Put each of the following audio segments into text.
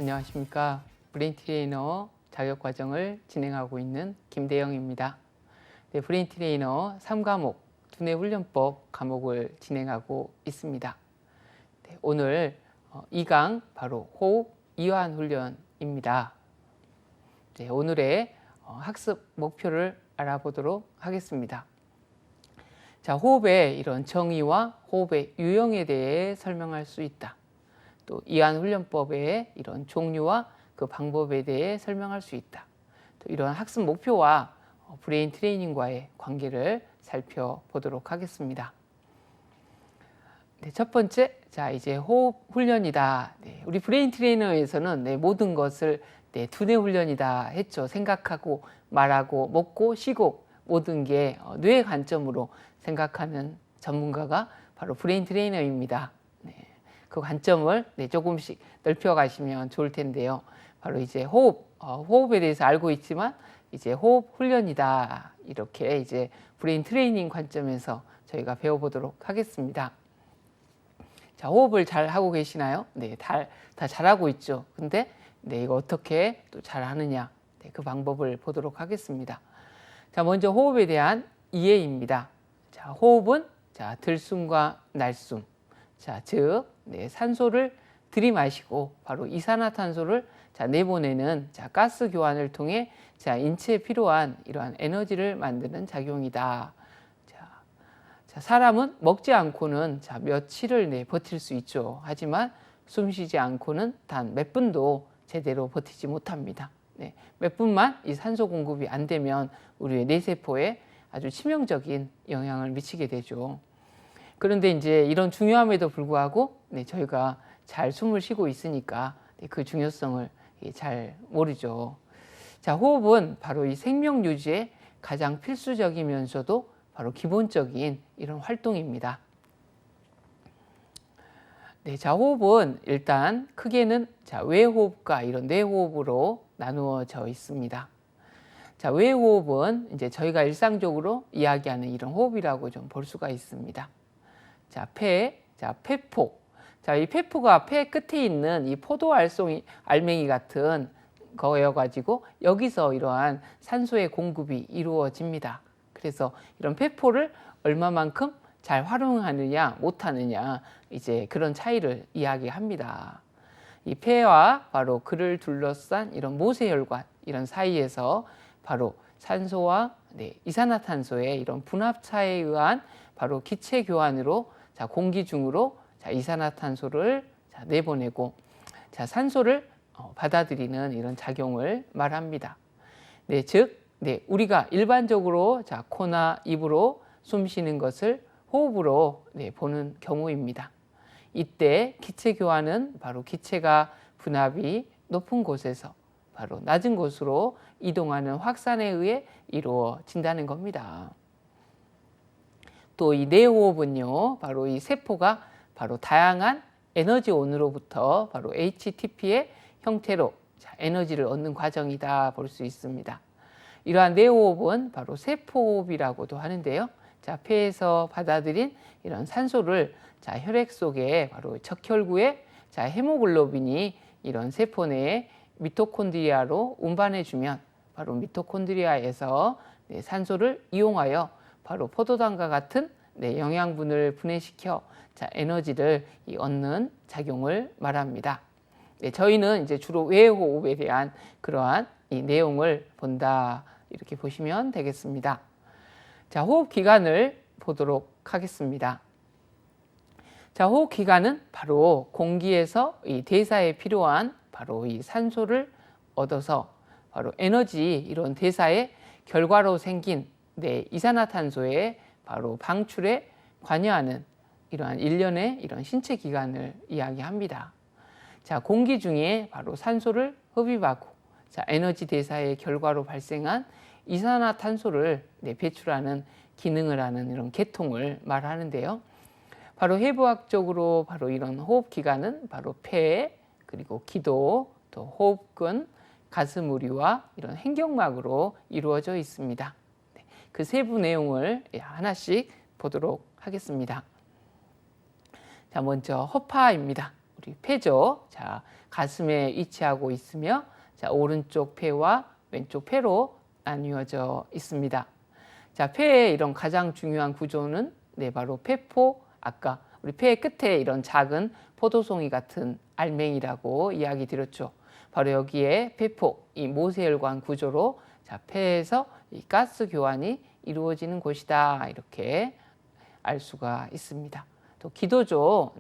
안녕하십니까. 브레인 트레이너 자격과정을 진행하고 있는 김대영입니다. 네, 브레인 트레이너 3과목 두뇌 훈련법 과목을 진행하고 있습니다. 네, 오늘 2강 바로 호흡 이완 훈련입니다. 네, 오늘의 학습 목표를 알아보도록 하겠습니다. 자, 호흡의 이런 정의와 호흡의 유형에 대해 설명할 수 있다. 또 이완 훈련법의 이런 종류와 그 방법에 대해 설명할 수 있다. 또 이런 학습 목표와 브레인 트레이닝과의 관계를 살펴보도록 하겠습니다. 네, 첫 번째, 자 이제 호흡 훈련이다. 네, 우리 브레인 트레이너에서는 모든 것을 두뇌 훈련이다 했죠. 생각하고 말하고 먹고 쉬고 모든 게 뇌의 관점으로 생각하는 전문가가 바로 브레인 트레이너입니다. 그 관점을 조금씩 넓혀가시면 좋을 텐데요. 바로 이제 호흡에 대해서 알고 있지만 이제 호흡 훈련이다. 이렇게 이제 브레인 트레이닝 관점에서 저희가 배워보도록 하겠습니다. 자, 호흡을 잘 하고 계시나요? 네, 다 잘하고 있죠. 근데 이거 어떻게 또 잘하느냐? 그 방법을 보도록 하겠습니다. 자, 먼저 호흡에 대한 이해입니다. 자, 호흡은 들숨과 날숨. 자, 즉 산소를 들이마시고 바로 이산화탄소를 내보내는 가스 교환을 통해 인체에 필요한 이러한 에너지를 만드는 작용이다. 자, 사람은 먹지 않고는 며칠을 버틸 수 있죠. 하지만 숨 쉬지 않고는 단 몇 분도 제대로 버티지 못합니다. 몇 분만 이 산소 공급이 안 되면 우리의 뇌세포에 아주 치명적인 영향을 미치게 되죠. 그런데 이제 이런 중요함에도 불구하고 저희가 잘 숨을 쉬고 있으니까 그 중요성을 잘 모르죠. 자, 호흡은 바로 이 생명 유지에 가장 필수적이면서도 바로 기본적인 이런 활동입니다. 네, 자, 호흡은 일단 크게는 외호흡과 이런 내호흡으로 나누어져 있습니다. 자, 외호흡은 이제 저희가 일상적으로 이야기하는 이런 호흡이라고 좀 볼 수가 있습니다. 자, 폐포. 자, 이 폐포가 폐 끝에 있는 이 포도 알맹이 같은 거여가지고 여기서 이러한 산소의 공급이 이루어집니다. 그래서 이런 폐포를 얼마만큼 잘 활용하느냐 못하느냐 이제 그런 차이를 이야기합니다. 이 폐와 바로 그를 둘러싼 이런 모세혈관 이런 사이에서 바로 산소와 이산화탄소의 이런 분합차에 의한 바로 기체 교환으로 공기 중으로 이산화탄소를 내보내고 산소를 받아들이는 이런 작용을 말합니다. 즉 우리가 일반적으로 코나 입으로 숨 쉬는 것을 호흡으로 보는 경우입니다. 이때 기체 교환은 바로 기체가 분압이 높은 곳에서 바로 낮은 곳으로 이동하는 확산에 의해 이루어진다는 겁니다. 또 이 내호흡은요, 바로 이 세포가 바로 다양한 에너지원으로부터 바로 HTP의 형태로 에너지를 얻는 과정이다 볼 수 있습니다. 이러한 내호흡은 바로 세포호흡이라고도 하는데요. 자, 폐에서 받아들인 이런 산소를 혈액 속에 바로 적혈구에 헤모글로빈이 이런 세포 내에 미토콘드리아로 운반해주면 바로 미토콘드리아에서 산소를 이용하여 바로 포도당과 같은 영양분을 분해시켜 에너지를 얻는 작용을 말합니다. 저희는 이제 주로 외호흡에 대한 그러한 이 내용을 본다 이렇게 보시면 되겠습니다. 자, 호흡 기관을 보도록 하겠습니다. 자, 호흡 기관은 바로 공기에서 이 대사에 필요한 바로 이 산소를 얻어서 바로 에너지 이런 대사의 결과로 생긴 이산화탄소의 바로 방출에 관여하는 이러한 일련의 이런 신체 기관을 이야기합니다. 자, 공기 중에 바로 산소를 흡입하고 에너지 대사의 결과로 발생한 이산화탄소를 배출하는 기능을 하는 이런 계통을 말하는데요. 바로 해부학적으로 바로 이런 호흡 기관은 바로 폐, 그리고 기도, 또 호흡근, 가슴우리와 이런 행경막으로 이루어져 있습니다. 그 세부 내용을 하나씩 보도록 하겠습니다. 자, 먼저 허파입니다. 우리 폐죠. 자, 가슴에 위치하고 있으며 자, 오른쪽 폐와 왼쪽 폐로 나뉘어져 있습니다. 자, 폐의 이런 가장 중요한 구조는 바로 폐포, 아까 우리 폐의 끝에 이런 작은 포도송이 같은 알맹이라고 이야기 드렸죠. 바로 여기에 폐포, 이 모세혈관 구조로 자, 폐에서 이 가스 교환이 이루어지는 곳이다. 이렇게 알 수가 있습니다. 또 기도죠.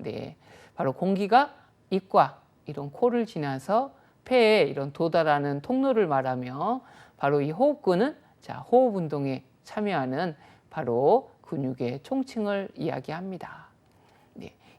바로 공기가 입과 이런 코를 지나서 폐에 이런 도달하는 통로를 말하며 바로 이 호흡근은 자, 호흡 운동에 참여하는 바로 근육의 총칭을 이야기합니다.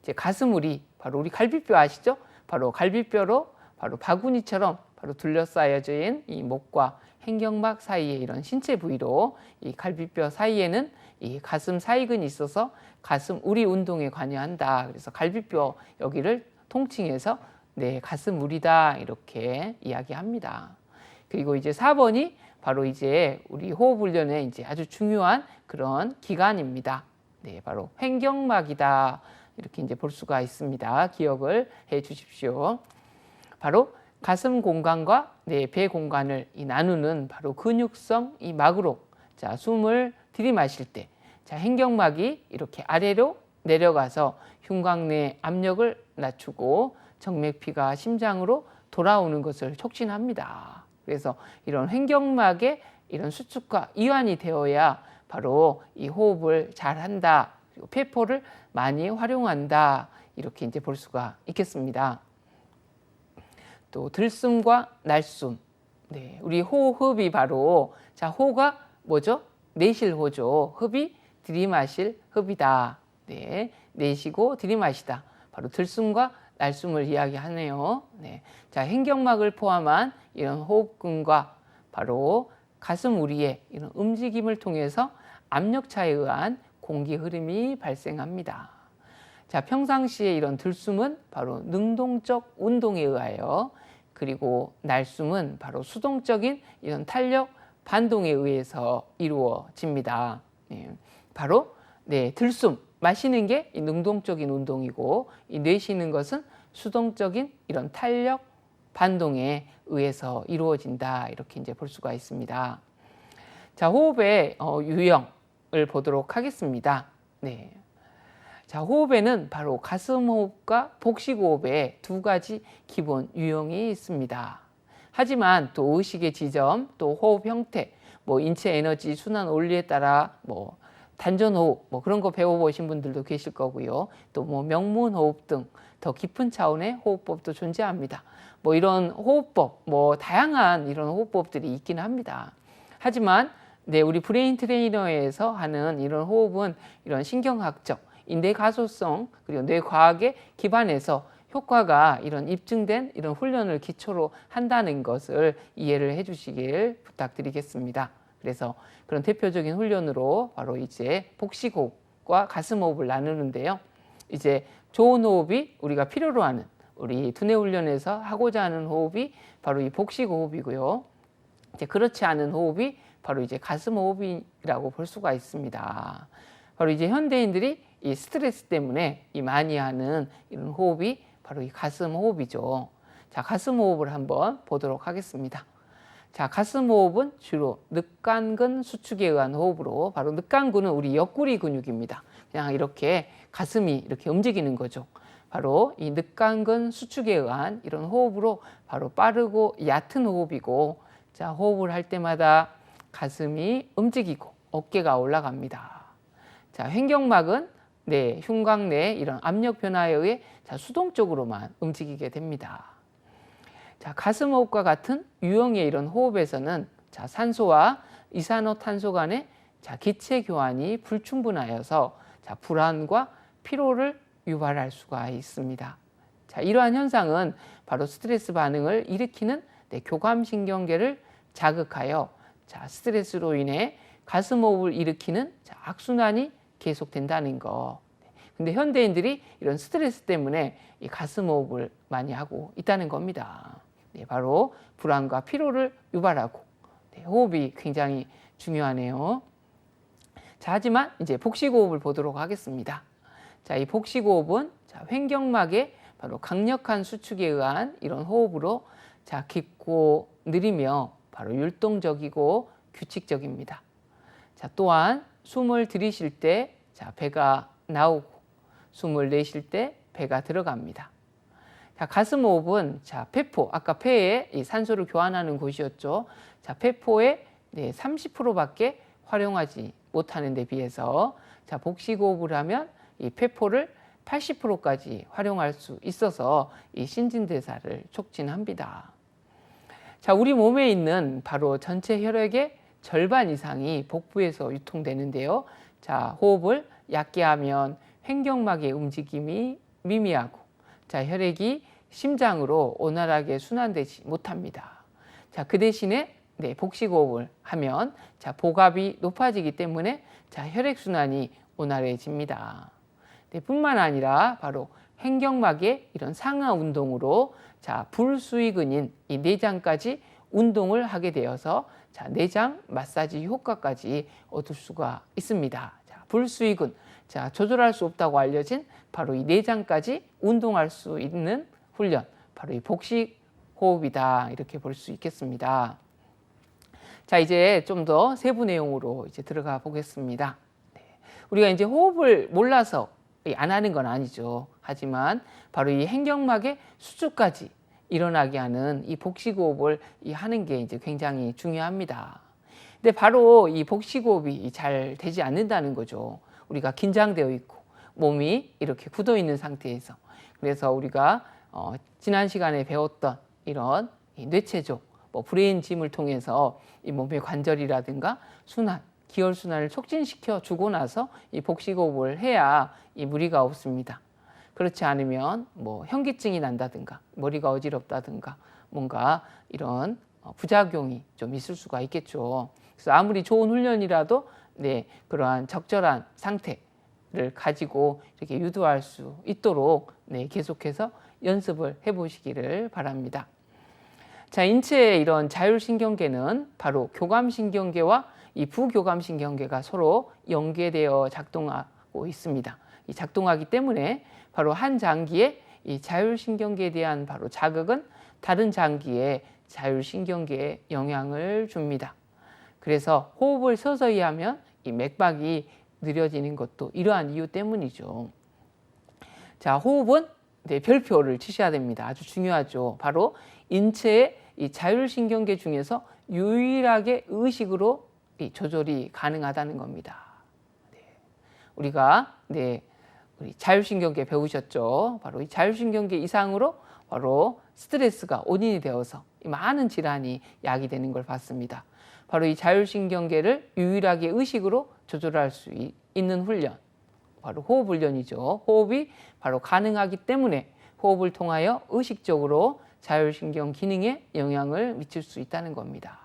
이제 가슴우리, 바로 우리 갈비뼈 아시죠? 바로 갈비뼈로 바로 바구니처럼 바로 둘러싸여진 이 목과 행경막 사이에 이런 신체 부위로 이 갈비뼈 사이에는 이 가슴 사이근이 있어서 가슴우리 운동에 관여한다. 그래서 갈비뼈 여기를 통칭해서 가슴우리다 이렇게 이야기합니다. 그리고 이제 4번이 바로 이제 우리 호흡 훈련에 이제 아주 중요한 그런 기관입니다. 바로 횡경막이다. 이렇게 이제 볼 수가 있습니다. 기억을 해 주십시오. 바로 가슴 공간과 배 공간을 나누는 바로 근육성 이 막으로 자, 숨을 들이마실 때 자, 횡경막이 이렇게 아래로 내려가서 흉곽내 압력을 낮추고 정맥피가 심장으로 돌아오는 것을 촉진합니다. 그래서 이런 횡경막의 이런 수축과 이완이 되어야 바로 이 호흡을 잘 한다. 그리고 폐포를 많이 활용한다. 이렇게 이제 볼 수가 있겠습니다. 또 들숨과 날숨. 우리 호흡이 바로 자, 호가 뭐죠? 내실호죠. 흡이 들이마실 흡이다. 내쉬고 들이마시다. 바로 들숨과 날숨을 이야기하네요. 자, 횡경막을 포함한 이런 호흡근과 바로 가슴 우리의 이런 움직임을 통해서 압력차에 의한 공기 흐름이 발생합니다. 자, 평상시에 이런 들숨은 바로 능동적 운동에 의하여 그리고 날숨은 바로 수동적인 이런 탄력 반동에 의해서 이루어집니다. 바로 들숨 마시는 게 이 능동적인 운동이고 이 내쉬는 것은 수동적인 이런 탄력 반동에 의해서 이루어진다. 이렇게 이제 볼 수가 있습니다. 자, 호흡의 유형을 보도록 하겠습니다. 자, 호흡에는 바로 가슴 호흡과 복식 호흡의 두 가지 기본 유형이 있습니다. 하지만 또 의식의 지점, 또 호흡 형태, 인체 에너지 순환 원리에 따라 단전 호흡, 그런 거 배워보신 분들도 계실 거고요. 또 명문 호흡 등 더 깊은 차원의 호흡법도 존재합니다. 이런 호흡법, 다양한 이런 호흡법들이 있긴 합니다. 하지만 우리 브레인 트레이너에서 하는 이런 호흡은 이런 신경학적, 뇌 가소성, 그리고 뇌 과학에 기반해서 효과가 이런 입증된 이런 훈련을 기초로 한다는 것을 이해를 해 주시길 부탁드리겠습니다. 그래서 그런 대표적인 훈련으로 바로 이제 복식 호흡과 가슴 호흡을 나누는데요. 이제 좋은 호흡이 우리가 필요로 하는 우리 두뇌 훈련에서 하고자 하는 호흡이 바로 이 복식 호흡이고요. 이제 그렇지 않은 호흡이 바로 이제 가슴 호흡이라고 볼 수가 있습니다. 바로 이제 현대인들이 이 스트레스 때문에 이 많이 하는 이런 호흡이 바로 이 가슴 호흡이죠. 자, 가슴 호흡을 한번 보도록 하겠습니다. 자, 가슴 호흡은 주로 늑간근 수축에 의한 호흡으로 바로 늑간근은 우리 옆구리 근육입니다. 그냥 이렇게 가슴이 이렇게 움직이는 거죠. 바로 이 늑간근 수축에 의한 이런 호흡으로 바로 빠르고 얕은 호흡이고 자, 호흡을 할 때마다 가슴이 움직이고 어깨가 올라갑니다. 자, 횡경막은 흉곽 내 이런 압력 변화에 의해 자, 수동적으로만 움직이게 됩니다. 자, 가슴 호흡과 같은 유형의 이런 호흡에서는 자, 산소와 이산화탄소 간의 자, 기체 교환이 불충분하여서 자, 불안과 피로를 유발할 수가 있습니다. 자, 이러한 현상은 바로 스트레스 반응을 일으키는 교감신경계를 자극하여 자, 스트레스로 인해 가슴 호흡을 일으키는 자, 악순환이 계속된다는 거. 근데 현대인들이 이런 스트레스 때문에 이 가슴 호흡을 많이 하고 있다는 겁니다. 바로 불안과 피로를 유발하고 호흡이 굉장히 중요하네요. 자, 하지만 이제 복식 호흡을 보도록 하겠습니다. 자, 이 복식 호흡은 자, 횡경막에 바로 강력한 수축에 의한 이런 호흡으로 자, 깊고 느리며 바로 율동적이고 규칙적입니다. 자, 또한 숨을 들이쉴 때 자, 배가 나오고 숨을 내쉴 때 배가 들어갑니다. 자, 가슴 호흡은 자, 폐포, 아까 폐에 이 산소를 교환하는 곳이었죠. 자, 폐포의 30%밖에 활용하지 못하는 데 비해서 자, 복식 호흡을 하면 이 폐포를 80%까지 활용할 수 있어서 이 신진대사를 촉진합니다. 자, 우리 몸에 있는 바로 전체 혈액의 절반 이상이 복부에서 유통되는데요. 자, 호흡을 얕게 하면 횡격막의 움직임이 미미하고 자, 혈액이 심장으로 원활하게 순환되지 못합니다. 자, 그 대신에 복식호흡을 하면 자, 복압이 높아지기 때문에 자, 혈액순환이 원활해집니다. 뿐만 아니라 바로 횡격막의 이런 상하 운동으로 자, 불수의근인 이 내장까지 운동을 하게 되어서 자, 내장 마사지 효과까지 얻을 수가 있습니다. 자, 불수의근, 자, 조절할 수 없다고 알려진 바로 이 내장까지 운동할 수 있는 훈련, 바로 이 복식 호흡이다 이렇게 볼 수 있겠습니다. 자, 이제 좀 더 세부 내용으로 이제 들어가 보겠습니다. 우리가 이제 호흡을 몰라서 안 하는 건 아니죠. 하지만 바로 이 횡격막의 수축까지 일어나게 하는 이 복식호흡을 하는 게 이제 굉장히 중요합니다. 근데 바로 이 복식호흡이 잘 되지 않는다는 거죠. 우리가 긴장되어 있고 몸이 이렇게 굳어 있는 상태에서. 그래서 우리가 지난 시간에 배웠던 이런 뇌체조, 브레인짐을 통해서 이 몸의 관절이라든가 순환, 기혈순환을 촉진시켜 주고 나서 이 복식호흡을 해야 이 무리가 없습니다. 그렇지 않으면 현기증이 난다든가 머리가 어지럽다든가 뭔가 이런 부작용이 좀 있을 수가 있겠죠. 그래서 아무리 좋은 훈련이라도 그러한 적절한 상태를 가지고 이렇게 유도할 수 있도록 계속해서 연습을 해보시기를 바랍니다. 자, 인체의 이런 자율신경계는 바로 교감신경계와 이 부교감신경계가 서로 연계되어 작동하고 있습니다. 이 작동하기 때문에 바로 한 장기의 이 자율신경계에 대한 바로 자극은 다른 장기의 자율신경계에 영향을 줍니다. 그래서 호흡을 서서히 하면 이 맥박이 느려지는 것도 이러한 이유 때문이죠. 자, 호흡은 별표를 치셔야 됩니다. 아주 중요하죠. 바로 인체의 이 자율신경계 중에서 유일하게 의식으로 조절이 가능하다는 겁니다. 우리가 우리 자율신경계 배우셨죠? 바로 이 자율신경계 이상으로 바로 스트레스가 원인이 되어서 많은 질환이 야기되는 걸 봤습니다. 바로 이 자율신경계를 유일하게 의식으로 조절할 수 있는 훈련, 바로 호흡 훈련이죠. 호흡이 바로 가능하기 때문에 호흡을 통하여 의식적으로 자율신경 기능에 영향을 미칠 수 있다는 겁니다.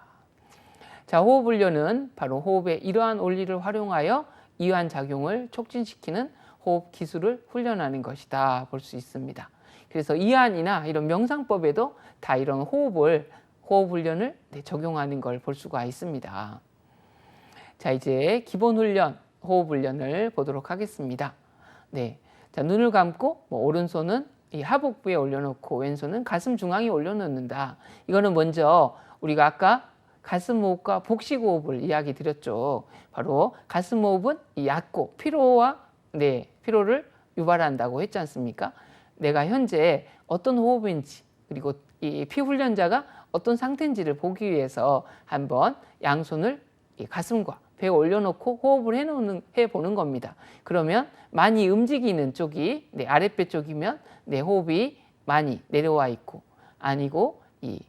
자, 호흡 훈련은 바로 호흡의 이러한 원리를 활용하여 이완작용을 촉진시키는 호흡 기술을 훈련하는 것이다 볼 수 있습니다. 그래서 이완이나 이런 명상법에도 다 이런 호흡 훈련을 적용하는 걸 볼 수가 있습니다. 자, 이제 기본 훈련, 호흡 훈련을 보도록 하겠습니다. 자, 눈을 감고 오른손은 이 하복부에 올려놓고 왼손은 가슴 중앙에 올려놓는다. 이거는 먼저 우리가 아까 가슴 호흡과 복식 호흡을 이야기 드렸죠. 바로 가슴 호흡은 얕고 피로를 유발한다고 했지 않습니까? 내가 현재 어떤 호흡인지 그리고 이 피훈련자가 어떤 상태인지를 보기 위해서 한번 양손을 가슴과 배에 올려놓고 호흡을 해보는 겁니다. 그러면 많이 움직이는 쪽이 아랫배 쪽이면 호흡이 많이 내려와 있고 아니고 이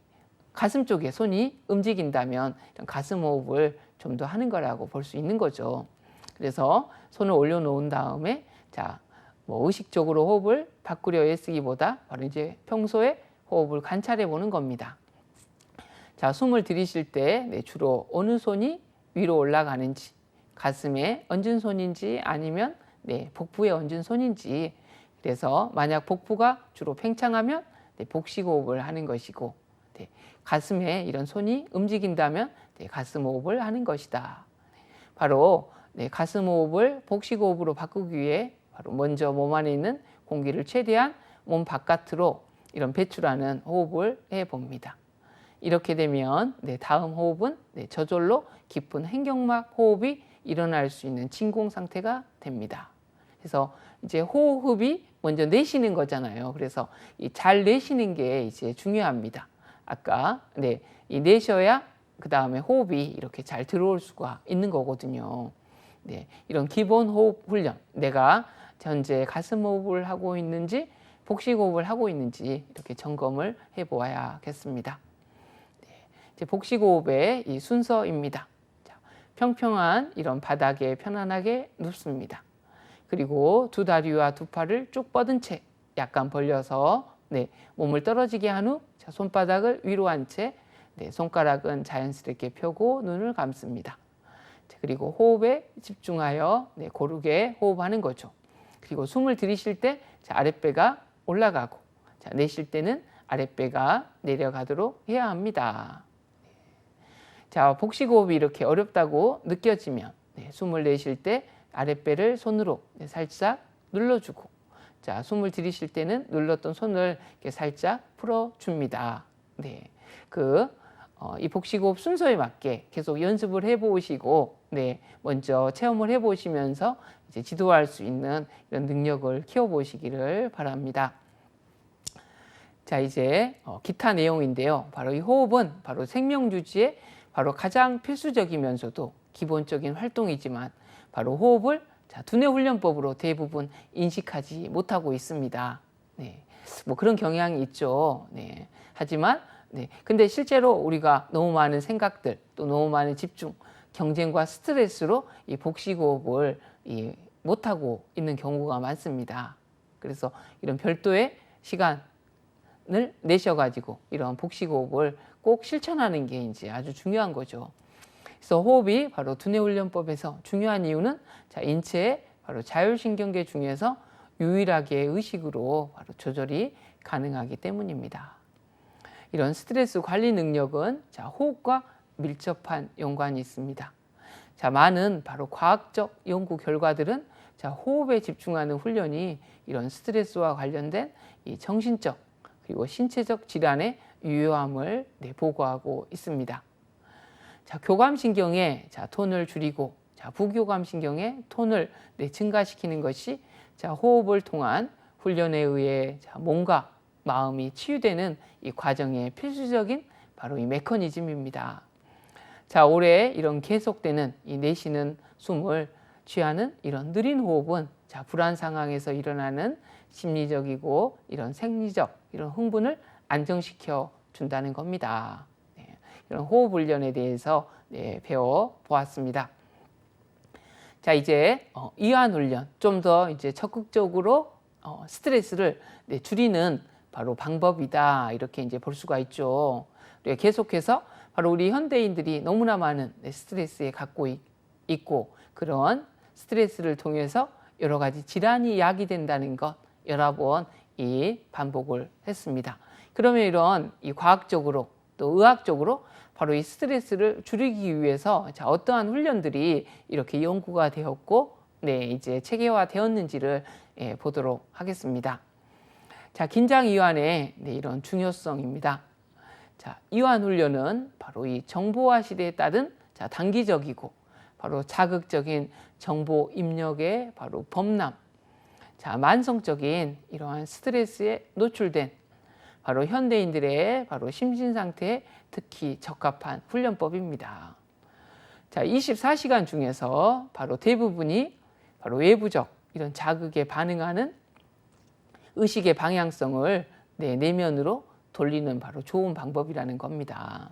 가슴 쪽에 손이 움직인다면 가슴 호흡을 좀 더 하는 거라고 볼 수 있는 거죠. 그래서 손을 올려놓은 다음에 자, 의식적으로 호흡을 바꾸려 애쓰기보다 바로 이제 평소에 호흡을 관찰해 보는 겁니다. 자, 숨을 들이쉴 때 주로 어느 손이 위로 올라가는지, 가슴에 얹은 손인지 아니면 복부에 얹은 손인지. 그래서 만약 복부가 주로 팽창하면 복식 호흡을 하는 것이고 가슴에 이런 손이 움직인다면 가슴 호흡을 하는 것이다. 바로 가슴 호흡을 복식 호흡으로 바꾸기 위해 바로 먼저 몸 안에 있는 공기를 최대한 몸 바깥으로 이런 배출하는 호흡을 해봅니다. 이렇게 되면 다음 호흡은 저절로 깊은 횡격막 호흡이 일어날 수 있는 진공 상태가 됩니다. 그래서 이제 호흡이 먼저 내쉬는 거잖아요. 그래서 잘 내쉬는 게 이제 중요합니다. 아까 이 내셔야 그 다음에 호흡이 이렇게 잘 들어올 수가 있는 거거든요. 이런 기본 호흡 훈련, 내가 현재 가슴 호흡을 하고 있는지 복식 호흡을 하고 있는지 이렇게 점검을 해보아야겠습니다. 이제 복식 호흡의 이 순서입니다. 자, 평평한 이런 바닥에 편안하게 눕습니다. 그리고 두 다리와 두 팔을 쭉 뻗은 채 약간 벌려서 몸을 떨어지게 한 후 손바닥을 위로 한 채 손가락은 자연스럽게 펴고 눈을 감습니다. 자, 그리고 호흡에 집중하여 고르게 호흡하는 거죠. 그리고 숨을 들이쉴 때 아랫배가 올라가고 내쉴 때는 아랫배가 내려가도록 해야 합니다. 자, 복식 호흡이 이렇게 어렵다고 느껴지면 숨을 내쉴 때 아랫배를 손으로 살짝 눌러주고, 자, 숨을 들이쉴 때는 눌렀던 손을 이렇게 살짝 풀어줍니다. 이 복식 호흡 순서에 맞게 계속 연습을 해보시고, 먼저 체험을 해보시면서 이제 지도할 수 있는 이런 능력을 키워보시기를 바랍니다. 자, 이제 기타 내용인데요. 바로 이 호흡은 바로 생명 유지에 바로 가장 필수적이면서도 기본적인 활동이지만 바로 호흡을 두뇌 훈련법으로 대부분 인식하지 못하고 있습니다. 뭐 그런 경향이 있죠. 하지만 근데 실제로 우리가 너무 많은 생각들, 또 너무 많은 집중, 경쟁과 스트레스로 이 복식 호흡을 못하고 있는 경우가 많습니다. 그래서 이런 별도의 시간을 내셔가지고 이런 복식 호흡을 꼭 실천하는 게 이제 아주 중요한 거죠. 그래서 호흡이 바로 두뇌 훈련법에서 중요한 이유는 인체의 바로 자율신경계 중에서 유일하게 의식으로 바로 조절이 가능하기 때문입니다. 이런 스트레스 관리 능력은 호흡과 밀접한 연관이 있습니다. 많은 바로 과학적 연구 결과들은 호흡에 집중하는 훈련이 이런 스트레스와 관련된 이 정신적 그리고 신체적 질환의 유효함을 보고하고 있습니다. 교감신경의 톤을 줄이고 부교감신경의 톤을 증가시키는 것이 호흡을 통한 훈련에 의해 몸과 마음이 치유되는 이 과정의 필수적인 바로 이 메커니즘입니다. 오래 이런 계속되는 이 내쉬는 숨을 취하는 이런 느린 호흡은 불안 상황에서 일어나는 심리적이고 이런 생리적 이런 흥분을 안정시켜 준다는 겁니다. 이런 호흡 훈련에 대해서 배워 보았습니다. 자, 이제 이완 훈련, 좀 더 이제 적극적으로 스트레스를 줄이는 바로 방법이다, 이렇게 이제 볼 수가 있죠. 계속해서 바로 우리 현대인들이 너무나 많은 스트레스에 갖고 있고, 그런 스트레스를 통해서 여러 가지 질환이 야기된다는 것 여러 번 이 반복을 했습니다. 그러면 이런 이 과학적으로 또 의학적으로 바로 이 스트레스를 줄이기 위해서 어떠한 훈련들이 이렇게 연구가 되었고 이제 체계화되었는지를 보도록 하겠습니다. 긴장 이완의 이런 중요성입니다. 이완 훈련은 바로 이 정보화 시대에 따른 단기적이고 바로 자극적인 정보 입력의 바로 범람, 만성적인 이러한 스트레스에 노출된 바로 현대인들의 바로 심신 상태에 특히 적합한 훈련법입니다. 24시간 중에서 바로 대부분이 바로 외부적 이런 자극에 반응하는 의식의 방향성을 내면으로 돌리는 바로 좋은 방법이라는 겁니다.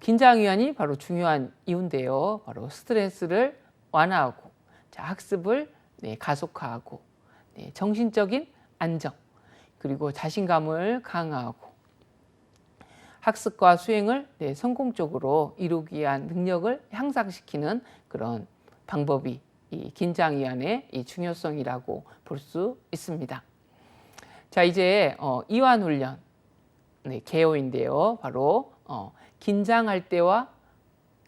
긴장 이완이 바로 중요한 이유인데요. 바로 스트레스를 완화하고 학습을 가속화하고 정신적인 안정 그리고 자신감을 강화하고 학습과 수행을 성공적으로 이루기 위한 능력을 향상시키는 그런 방법이 이 긴장 이완의 이 중요성이라고 볼 수 있습니다. 이제 이완 훈련 개요인데요. 바로 긴장할 때와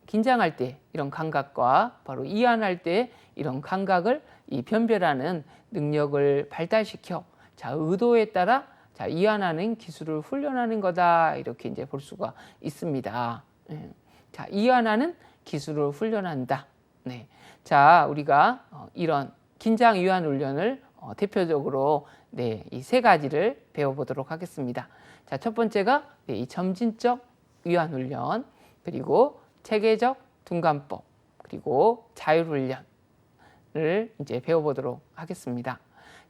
긴장할 때 이런 감각과 바로 이완할 때 이런 감각을 이 변별하는 능력을 발달시켜 자, 의도에 따라 자, 이완하는 기술을 훈련하는 거다. 이렇게 이제 볼 수가 있습니다. 자, 이완하는 기술을 훈련한다. 네. 자, 우리가 이런 긴장 이완 훈련을 대표적으로 네, 이 세 가지를 배워보도록 하겠습니다. 자, 첫 번째가 네, 이 점진적 이완 훈련, 그리고 체계적 둔감법, 그리고 자율 훈련을 이제 배워보도록 하겠습니다.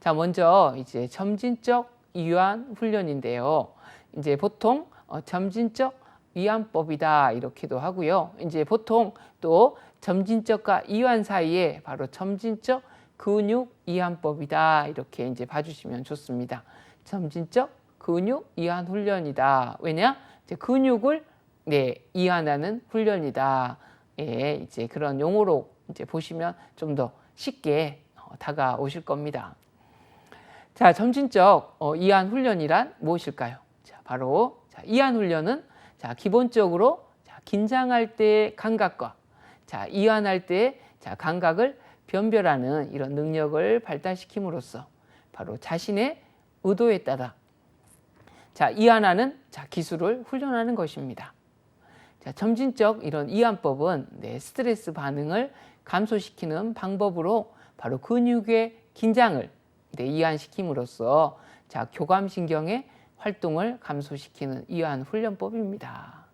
자, 먼저 이제 점진적 이완 훈련인데요. 이제 보통 점진적 이완법이다 이렇게도 하고요. 이제 보통 또 점진적과 이완 사이에 바로 점진적 근육 이완법이다 이렇게 이제 봐주시면 좋습니다. 점진적 근육 이완 훈련이다. 왜냐? 이제 근육을 네, 이완하는 훈련이다. 예, 이제 그런 용어로 이제 보시면 좀 더 쉽게 다가오실 겁니다. 자, 점진적 이완 훈련이란 무엇일까요? 자, 바로 자, 이완 훈련은 자, 기본적으로 자, 긴장할 때의 감각과 자, 이완할 때의 자, 감각을 변별하는 이런 능력을 발달시킴으로써 바로 자신의 의도에 따라 자, 이완하는 자, 기술을 훈련하는 것입니다. 자, 점진적 이런 이완법은 네, 스트레스 반응을 감소시키는 방법으로 바로 근육의 긴장을 네, 이완시킴으로써 자, 교감신경의 활동을 감소시키는 이완 훈련법입니다.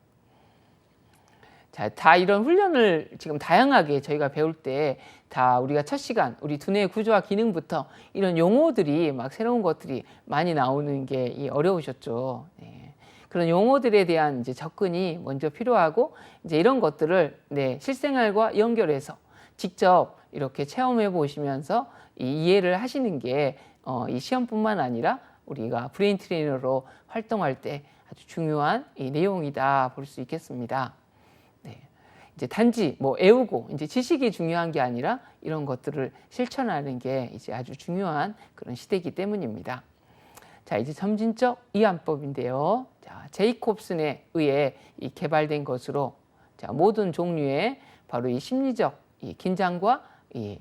자, 다 이런 훈련을 지금 다양하게 저희가 배울 때 다 우리가 첫 시간 우리 두뇌의 구조와 기능부터 이런 용어들이 막 새로운 것들이 많이 나오는 게 어려우셨죠. 네. 그런 용어들에 대한 이제 접근이 먼저 필요하고 이제 이런 것들을 네, 실생활과 연결해서 직접 이렇게 체험해 보시면서 이해를 하시는 게 이 시험뿐만 아니라 우리가 브레인 트레이너로 활동할 때 아주 중요한 이 내용이다 볼 수 있겠습니다. 네. 이제 단지 뭐 외우고 이제 지식이 중요한 게 아니라 이런 것들을 실천하는 게 이제 아주 중요한 그런 시대이기 때문입니다. 자, 이제 점진적 이완법인데요. 자, 제이콥슨에 의해 개발된 것으로 자, 모든 종류의 바로 이 심리적 이 긴장과 이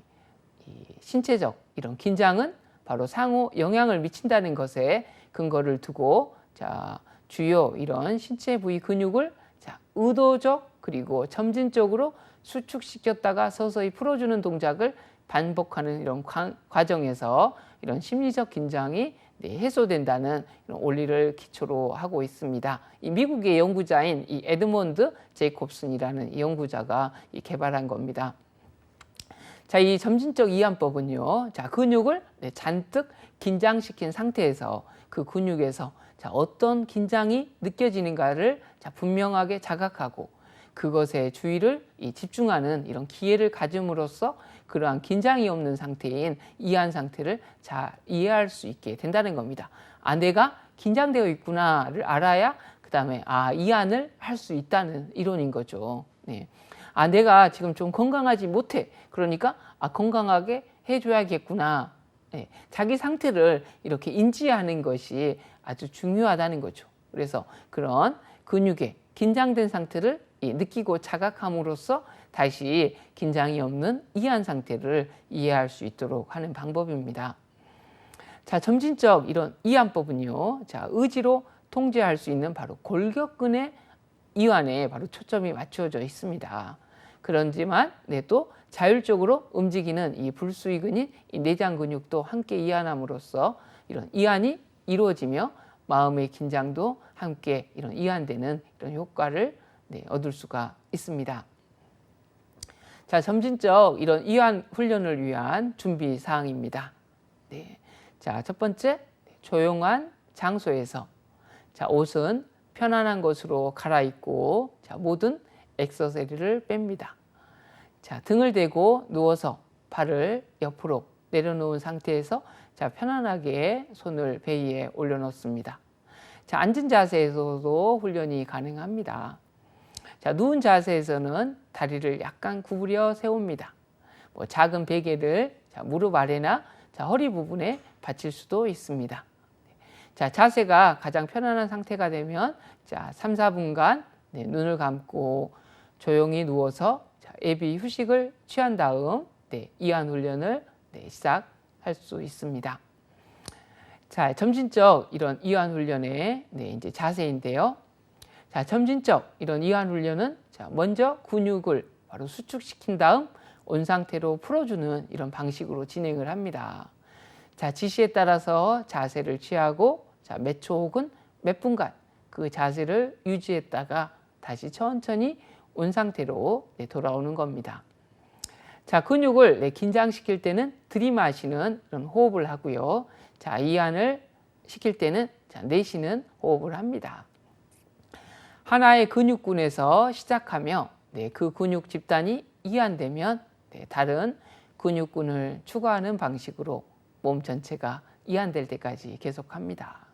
신체적 이런 긴장은 바로 상호 영향을 미친다는 것에 근거를 두고 자, 주요 이런 신체 부위 근육을 자, 의도적 그리고 점진적으로 수축시켰다가 서서히 풀어주는 동작을 반복하는 이런 과정에서 이런 심리적 긴장이 네, 해소된다는 이런 원리를 기초로 하고 있습니다. 이 미국의 연구자인 이 에드먼드 제이콥슨이라는 이 연구자가 개발한 겁니다. 자, 이 점진적 이완법은요, 자, 근육을 네, 잔뜩 긴장시킨 상태에서 그 근육에서 자, 어떤 긴장이 느껴지는가를 자, 분명하게 자각하고 그것에 주의를 집중하는 이런 기회를 가짐으로써 그러한 긴장이 없는 상태인 이완 상태를 잘 이해할 수 있게 된다는 겁니다. 아, 내가 긴장되어 있구나를 알아야 그 다음에 이완을 할 수 있다는 이론인 거죠. 네. 아, 내가 지금 좀 건강하지 못해. 그러니까 건강하게 해줘야겠구나. 네. 자기 상태를 이렇게 인지하는 것이 아주 중요하다는 거죠. 그래서 그런 근육의 긴장된 상태를 느끼고 자각함으로써 다시 긴장이 없는 이완 상태를 이해할 수 있도록 하는 방법입니다. 자, 점진적 이런 이완법은요, 자, 의지로 통제할 수 있는 바로 골격근의 이완에 바로 초점이 맞춰져 있습니다. 그렇지만 네, 또 자율적으로 움직이는 이 불수의근인 이 내장 근육도 함께 이완함으로써 이런 이완이 이루어지며 마음의 긴장도 함께 이런 이완되는 이런 효과를 네, 얻을 수가 있습니다. 자, 점진적 이런 이완 훈련을 위한 준비 사항입니다. 네. 자, 첫 번째, 조용한 장소에서 자, 옷은 편안한 것으로 갈아입고 자, 모든 액세서리를 뺍니다. 자, 등을 대고 누워서 발을 옆으로 내려놓은 상태에서 자, 편안하게 손을 배 위에 올려놓습니다. 자, 앉은 자세에서도 훈련이 가능합니다. 자, 누운 자세에서는 다리를 약간 구부려 세웁니다. 뭐 작은 베개를 자, 무릎 아래나 자, 허리 부분에 받칠 수도 있습니다. 자, 자세가 가장 편안한 상태가 되면 자, 3, 4분간 네, 눈을 감고 조용히 누워서 예비 휴식을 취한 다음 이완 훈련을 시작할 수 있습니다. 자, 점진적 이런 이완 훈련의 이제 자세인데요. 자, 점진적 이런 이완 훈련은 먼저 근육을 바로 수축시킨 다음 온 상태로 풀어주는 이런 방식으로 진행을 합니다. 자, 지시에 따라서 자세를 취하고 몇 초 혹은 몇 분간 그 자세를 유지했다가 다시 천천히 온 상태로 돌아오는 겁니다. 자, 근육을 긴장시킬 때는 들이마시는 이런 호흡을 하고요. 자, 이완을 시킬 때는 내쉬는 호흡을 합니다. 하나의 근육군에서 시작하며 그 근육 집단이 이완되면 다른 근육군을 추가하는 방식으로 몸 전체가 이완될 때까지 계속합니다.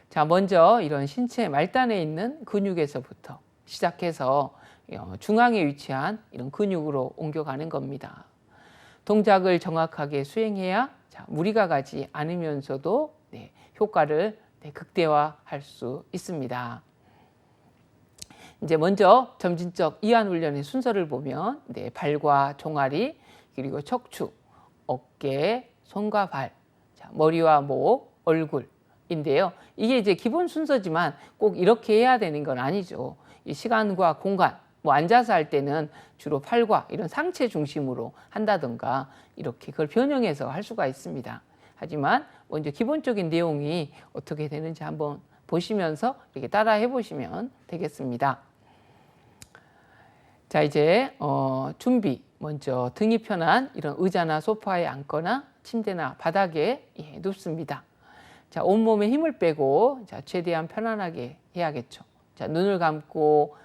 자, 먼저 이런 신체 말단에 있는 근육에서부터 시작해서 중앙에 위치한 이런 근육으로 옮겨가는 겁니다. 동작을 정확하게 수행해야 무리가 가지 않으면서도 효과를 극대화할 수 있습니다. 이제 먼저 점진적 이완 훈련의 순서를 보면 발과 종아리, 그리고 척추, 어깨, 손과 발, 머리와 목, 얼굴인데요. 이게 이제 기본 순서지만 꼭 이렇게 해야 되는 건 아니죠. 이 시간과 공간, 앉아서 할 때는 주로 팔과 이런 상체 중심으로 한다던가 이렇게 그걸 변형해서 할 수가 있습니다. 하지만 먼저 기본적인 내용이 어떻게 되는지 한번 보시면서 이렇게 따라 해보시면 되겠습니다. 자, 이제 준비. 먼저 등이 편한 이런 의자나 소파에 앉거나 침대나 바닥에 눕습니다. 자, 온몸에 힘을 빼고 최대한 편안하게 해야겠죠. 자, 눈을 감고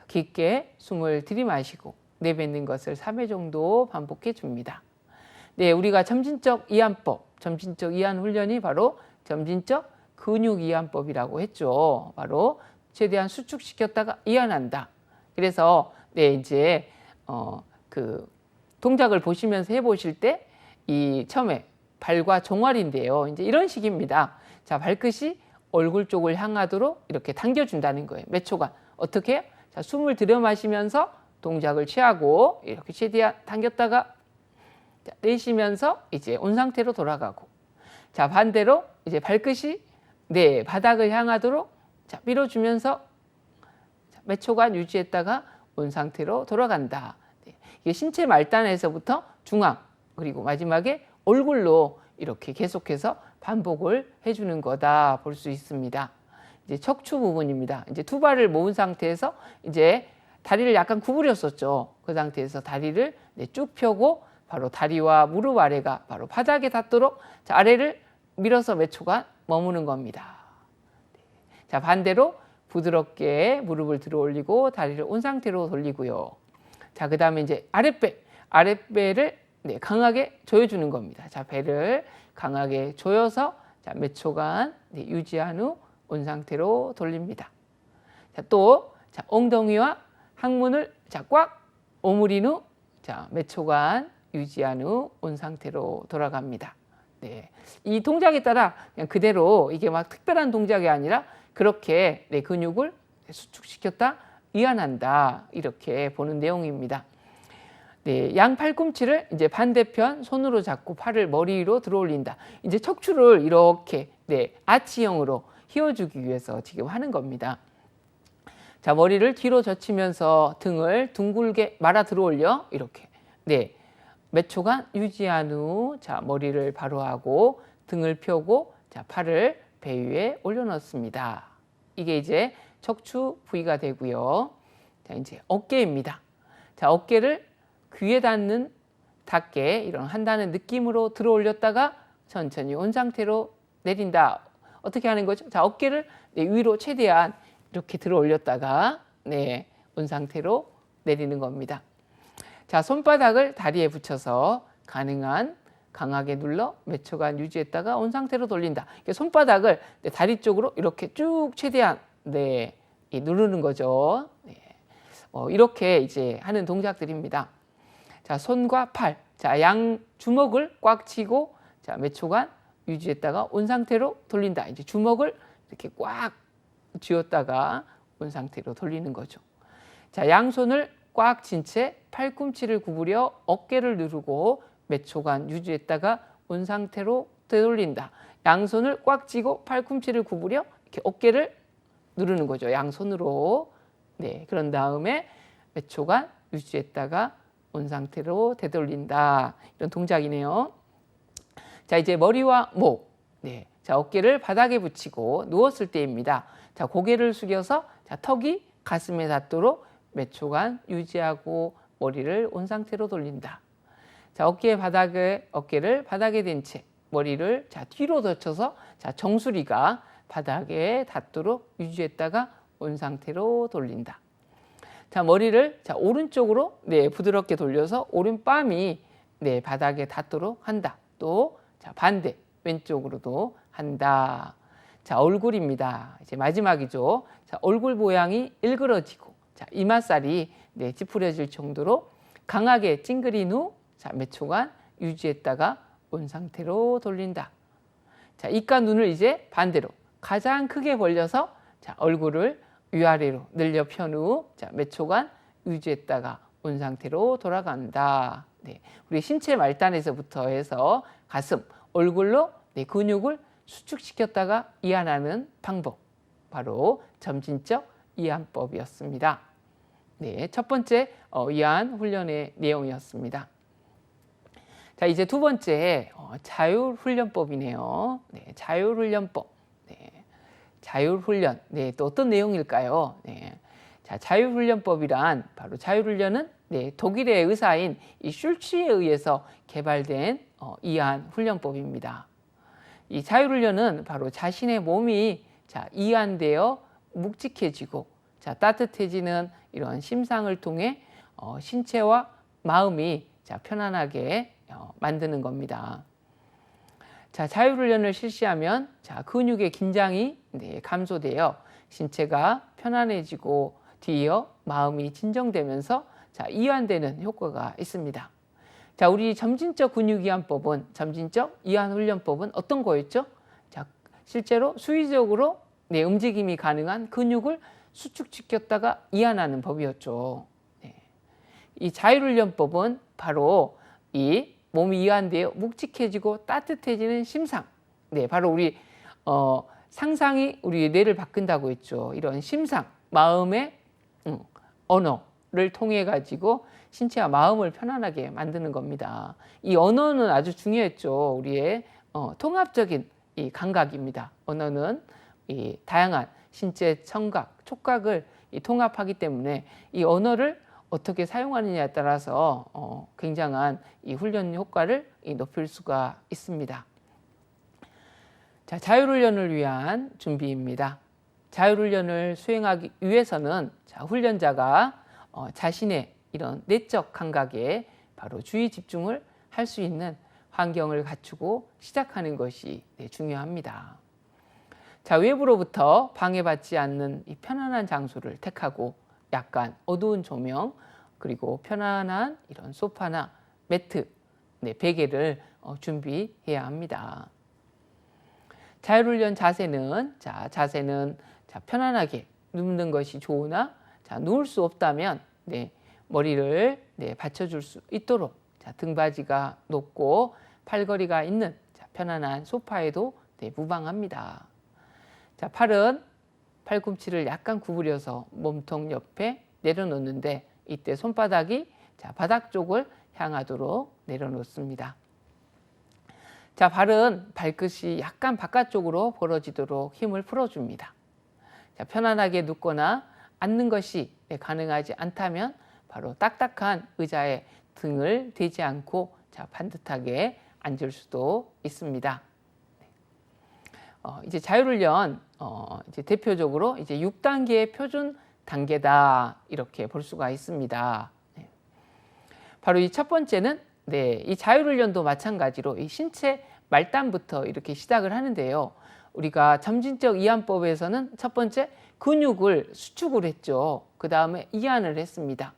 깊게 숨을 들이마시고 내뱉는 것을 3회 정도 반복해 줍니다. 네, 우리가 점진적 이완법, 점진적 이완 훈련이 바로 점진적 근육 이완법이라고 했죠. 바로 최대한 수축시켰다가 이완한다. 그래서 이제 그 동작을 보시면서 해보실 때 이 처음에 발과 종아리인데요. 이제 이런 식입니다. 자, 발끝이 얼굴 쪽을 향하도록 이렇게 당겨준다는 거예요. 몇 초간. 어떻게 해요? 자, 숨을 들여 마시면서 동작을 취하고 이렇게 최대한 당겼다가 내쉬면서 이제 온 상태로 돌아가고. 자, 반대로 이제 발끝이 바닥을 향하도록 밀어주면서 몇 초간 유지했다가 온 상태로 돌아간다. 이게 신체 말단에서부터 중앙, 그리고 마지막에 얼굴로 이렇게 계속해서 반복을 해주는 거다 볼 수 있습니다. 이제 척추 부분입니다. 이제 두 발을 모은 상태에서 이제 다리를 약간 구부렸었죠. 그 상태에서 다리를 쭉 펴고 바로 다리와 무릎 아래가 바로 바닥에 닿도록 아래를 밀어서 몇 초간 머무는 겁니다. 자, 반대로 부드럽게 무릎을 들어 올리고 다리를 온 상태로 돌리고요. 자, 그 다음에 이제 아랫배를 강하게 조여주는 겁니다. 자, 배를 강하게 조여서 몇 초간 유지한 후 온 상태로 돌립니다. 자, 또 엉덩이와 항문을 꽉 오므린 후 몇 초간 유지한 후 온 상태로 돌아갑니다. 네, 이 동작에 따라 그냥 그대로 이게 막 특별한 동작이 아니라 그렇게 내 근육을 수축시켰다, 이완한다 이렇게 보는 내용입니다. 네, 양 팔꿈치를 이제 반대편 손으로 잡고 팔을 머리 위로 들어 올린다. 이제 척추를 이렇게 아치형으로 휘어주기 위해서 지금 하는 겁니다. 자, 머리를 뒤로 젖히면서 등을 둥글게 말아 들어 올려 이렇게 몇 초간 유지한 후 머리를 바로 하고 등을 펴고 팔을 배 위에 올려놓습니다. 이게 이제 척추 부위가 되고요. 자, 이제 어깨입니다. 자, 어깨를 귀에 닿게 이런 한다는 느낌으로 들어 올렸다가 천천히 온 상태로 내린다. 어떻게 하는 거죠? 자, 어깨를 위로 최대한 이렇게 들어 올렸다가 온 상태로 내리는 겁니다. 자, 손바닥을 다리에 붙여서 가능한 강하게 눌러 몇 초간 유지했다가 온 상태로 돌린다. 손바닥을 다리 쪽으로 이렇게 쭉 최대한 누르는 거죠. 이렇게 이제 하는 동작들입니다. 자, 손과 팔, 자, 양 주먹을 꽉 쥐고 몇 초간 유지했다가 온 상태로 돌린다. 이제 주먹을 이렇게 꽉 쥐었다가 온 상태로 돌리는 거죠. 자, 양손을 꽉 쥔 채 팔꿈치를 구부려 어깨를 누르고 몇 초간 유지했다가 온 상태로 되돌린다. 양손을 꽉 쥐고 팔꿈치를 구부려 이렇게 어깨를 누르는 거죠. 양손으로. 네, 그런 다음에 몇 초간 유지했다가 온 상태로 되돌린다. 이런 동작이네요. 자, 이제 머리와 목. 네, 자, 어깨를 바닥에 붙이고 누웠을 때입니다. 자, 고개를 숙여서 자, 턱이 가슴에 닿도록 몇 초간 유지하고 머리를 온 상태로 돌린다. 자, 어깨를 바닥에 댄 채 머리를 자, 뒤로 젖혀서 자, 정수리가 바닥에 닿도록 유지했다가 온 상태로 돌린다. 자, 머리를 자, 오른쪽으로 네, 부드럽게 돌려서 오른뺨이 네, 바닥에 닿도록 한다. 또 자, 반대 왼쪽으로도 한다. 자, 얼굴입니다. 이제 마지막이죠. 자, 얼굴 모양이 일그러지고 자, 이마살이 네, 찌푸려질 정도로 강하게 찡그린 후 자, 몇 초간 유지했다가 온 상태로 돌린다. 자, 입과 눈을 이제 반대로 가장 크게 벌려서 자, 얼굴을 위아래로 늘려 편 후 자, 몇 초간 유지했다가 온 상태로 돌아간다. 네, 우리 신체 말단에서부터 해서 가슴, 얼굴로 네, 근육을 수축시켰다가 이완하는 방법. 바로 점진적 이완법이었습니다. 네, 첫 번째 이완 훈련의 내용이었습니다. 자, 이제 두 번째 자율훈련법이네요. 네, 자율훈련법. 네, 자율훈련. 네, 또 어떤 내용일까요? 네, 자, 자율훈련법이란 바로 자율훈련은 네, 독일의 의사인 이 슐츠에 의해서 개발된 이완 훈련법입니다. 이 자율훈련은 바로 자신의 몸이 자, 이완되어 묵직해지고 자, 따뜻해지는 이런 심상을 통해 신체와 마음이 자, 편안하게 만드는 겁니다. 자, 자율훈련을 실시하면 자, 근육의 긴장이 네, 감소되어 신체가 편안해지고 뒤이어 마음이 진정되면서 자, 이완되는 효과가 있습니다. 자, 우리 점진적 근육이완법은 점진적 이완훈련법은 어떤 거였죠? 자, 실제로 수의적으로 네, 움직임이 가능한 근육을 수축시켰다가 이완하는 법이었죠. 네. 이 자율훈련법은 바로 이 몸이 이완되어 묵직해지고 따뜻해지는 심상. 네, 바로 우리 상상이 우리 뇌를 바꾼다고 했죠. 이런 심상, 마음의 언어를 통해 가지고 신체와 마음을 편안하게 만드는 겁니다. 이 언어는 아주 중요했죠. 우리의 통합적인 이 감각입니다. 언어는 이 다양한 신체 청각, 촉각을 통합하기 때문에 이 언어를 어떻게 사용하느냐에 따라서 굉장한 이 훈련 효과를 높일 수가 있습니다. 자, 자율훈련을 위한 준비입니다. 자율훈련을 수행하기 위해서는 자, 훈련자가 자신의 이런 내적 감각에 바로 주의 집중을 할 수 있는 환경을 갖추고 시작하는 것이 중요합니다. 자, 외부로부터 방해받지 않는 이 편안한 장소를 택하고 약간 어두운 조명 그리고 편안한 이런 소파나 매트, 네, 베개를 준비해야 합니다. 자율훈련 자세는 자, 편안하게 눕는 것이 좋으나 자, 누울 수 없다면 네, 머리를 네, 받쳐줄 수 있도록 자, 등받이가 높고 팔걸이가 있는 자, 편안한 소파에도 네, 무방합니다. 자, 팔은 팔꿈치를 약간 구부려서 몸통 옆에 내려놓는데 이때 손바닥이 자, 바닥 쪽을 향하도록 내려놓습니다. 자, 발은 발끝이 약간 바깥쪽으로 벌어지도록 힘을 풀어줍니다. 자, 편안하게 눕거나 앉는 것이 가능하지 않다면 바로 딱딱한 의자에 등을 대지 않고 자, 반듯하게 앉을 수도 있습니다. 이제 자율훈련 이제 대표적으로 이제 6단계의 표준 단계다 이렇게 볼 수가 있습니다. 네. 바로 이 첫 번째는 네, 이 자율훈련도 마찬가지로 이 신체 말단부터 이렇게 시작을 하는데요. 우리가 점진적 이완법에서는 첫 번째 근육을 수축을 했죠. 그 다음에 이완을 했습니다.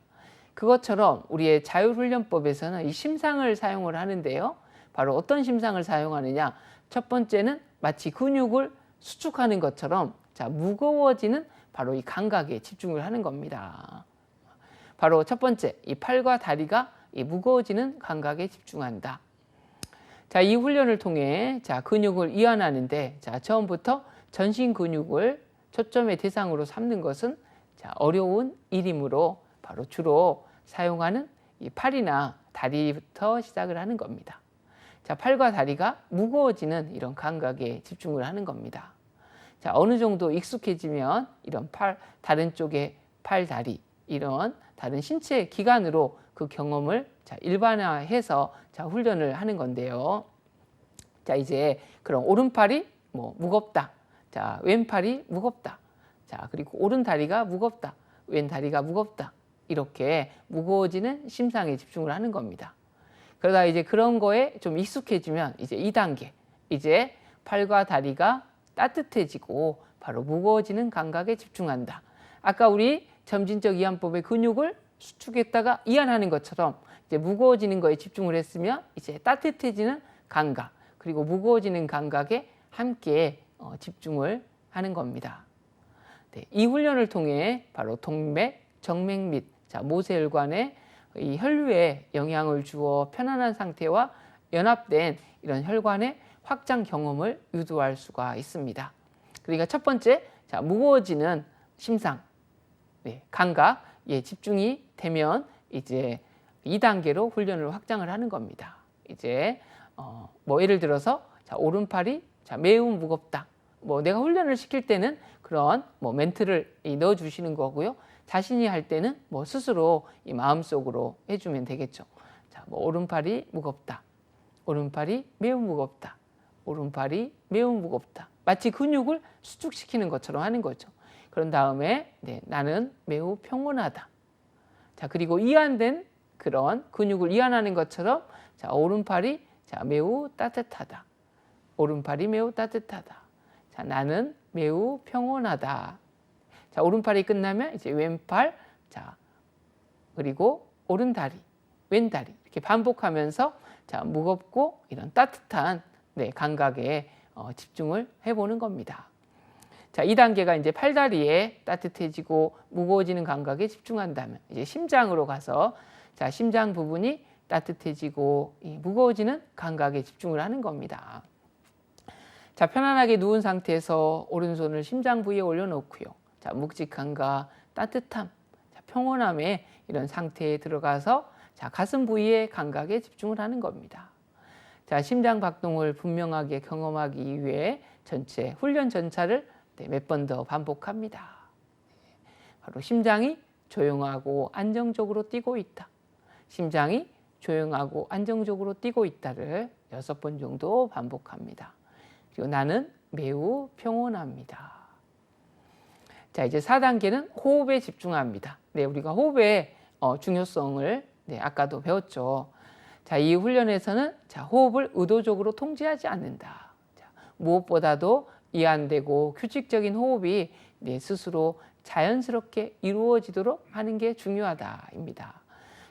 그것처럼 우리의 자율훈련법에서는 이 심상을 사용을 하는데요. 바로 어떤 심상을 사용하느냐? 첫 번째는 마치 근육을 수축하는 것처럼 자, 무거워지는 바로 이 감각에 집중을 하는 겁니다. 바로 첫 번째, 이 팔과 다리가 이 무거워지는 감각에 집중한다. 자, 이 훈련을 통해 자, 근육을 이완하는데 자, 처음부터 전신 근육을 초점의 대상으로 삼는 것은 자, 어려운 일이므로 바로 주로 사용하는 이 팔이나 다리부터 시작을 하는 겁니다. 자, 팔과 다리가 무거워지는 이런 감각에 집중을 하는 겁니다. 자, 어느 정도 익숙해지면 이런 다른 쪽의 팔, 다리, 이런 다른 신체 기관으로 그 경험을 자, 일반화해서 자, 훈련을 하는 건데요. 자, 이제 그럼 오른팔이 무겁다. 자, 왼팔이 무겁다. 자, 그리고 오른 다리가 무겁다. 왼 다리가 무겁다. 이렇게 무거워지는 심상에 집중을 하는 겁니다. 그러다 이제 그런 거에 좀 익숙해지면 이제 2단계. 이제 팔과 다리가 따뜻해지고 바로 무거워지는 감각에 집중한다. 아까 우리 점진적 이완법의 근육을 수축했다가 이완하는 것처럼 이제 무거워지는 거에 집중을 했으면 이제 따뜻해지는 감각 그리고 무거워지는 감각에 함께 집중을 하는 겁니다. 네, 이 훈련을 통해 바로 동맥, 정맥 및 모세혈관에 이 혈류에 영향을 주어 편안한 상태와 연합된 이런 혈관의 확장 경험을 유도할 수가 있습니다. 그러니까 첫 번째, 자, 무거워지는 심상, 네, 감각에 집중이 되면 이제 2단계로 훈련을 확장을 하는 겁니다. 이제 예를 들어서 자, 오른팔이 자, 매우 무겁다. 내가 훈련을 시킬 때는 그런 멘트를 넣어 주시는 거고요. 자신이 할 때는 스스로 이 마음속으로 해주면 되겠죠. 자, 오른팔이 무겁다. 오른팔이 매우 무겁다. 오른팔이 매우 무겁다. 마치 근육을 수축시키는 것처럼 하는 거죠. 그런 다음에 네, 나는 매우 평온하다. 자, 그리고 이완된 그런 근육을 이완하는 것처럼 자, 오른팔이 자, 매우 따뜻하다. 오른팔이 매우 따뜻하다. 자, 나는 매우 평온하다. 자, 오른팔이 끝나면 이제 왼팔, 자, 그리고 오른다리, 왼다리 이렇게 반복하면서 자, 무겁고 이런 따뜻한 네, 감각에 집중을 해보는 겁니다. 자, 2단계가 이제 팔다리에 따뜻해지고 무거워지는 감각에 집중한다면 이제 심장으로 가서 자, 심장 부분이 따뜻해지고 이 무거워지는 감각에 집중을 하는 겁니다. 자, 편안하게 누운 상태에서 오른손을 심장 부위에 올려놓고요. 자, 묵직함과 따뜻함, 자, 평온함의 이런 상태에 들어가서 자, 가슴 부위의 감각에 집중을 하는 겁니다. 자, 심장 박동을 분명하게 경험하기 위해 전체 훈련 전차를 네, 몇 번 더 반복합니다. 바로 심장이 조용하고 안정적으로 뛰고 있다. 심장이 조용하고 안정적으로 뛰고 있다를 6번 정도 반복합니다. 그리고 나는 매우 평온합니다. 자, 이제 4단계는 호흡에 집중합니다. 네, 우리가 호흡의 중요성을 네, 아까도 배웠죠. 자, 이 훈련에서는 자, 호흡을 의도적으로 통제하지 않는다. 자, 무엇보다도 이완되고 규칙적인 호흡이 네, 스스로 자연스럽게 이루어지도록 하는 게 중요하다입니다.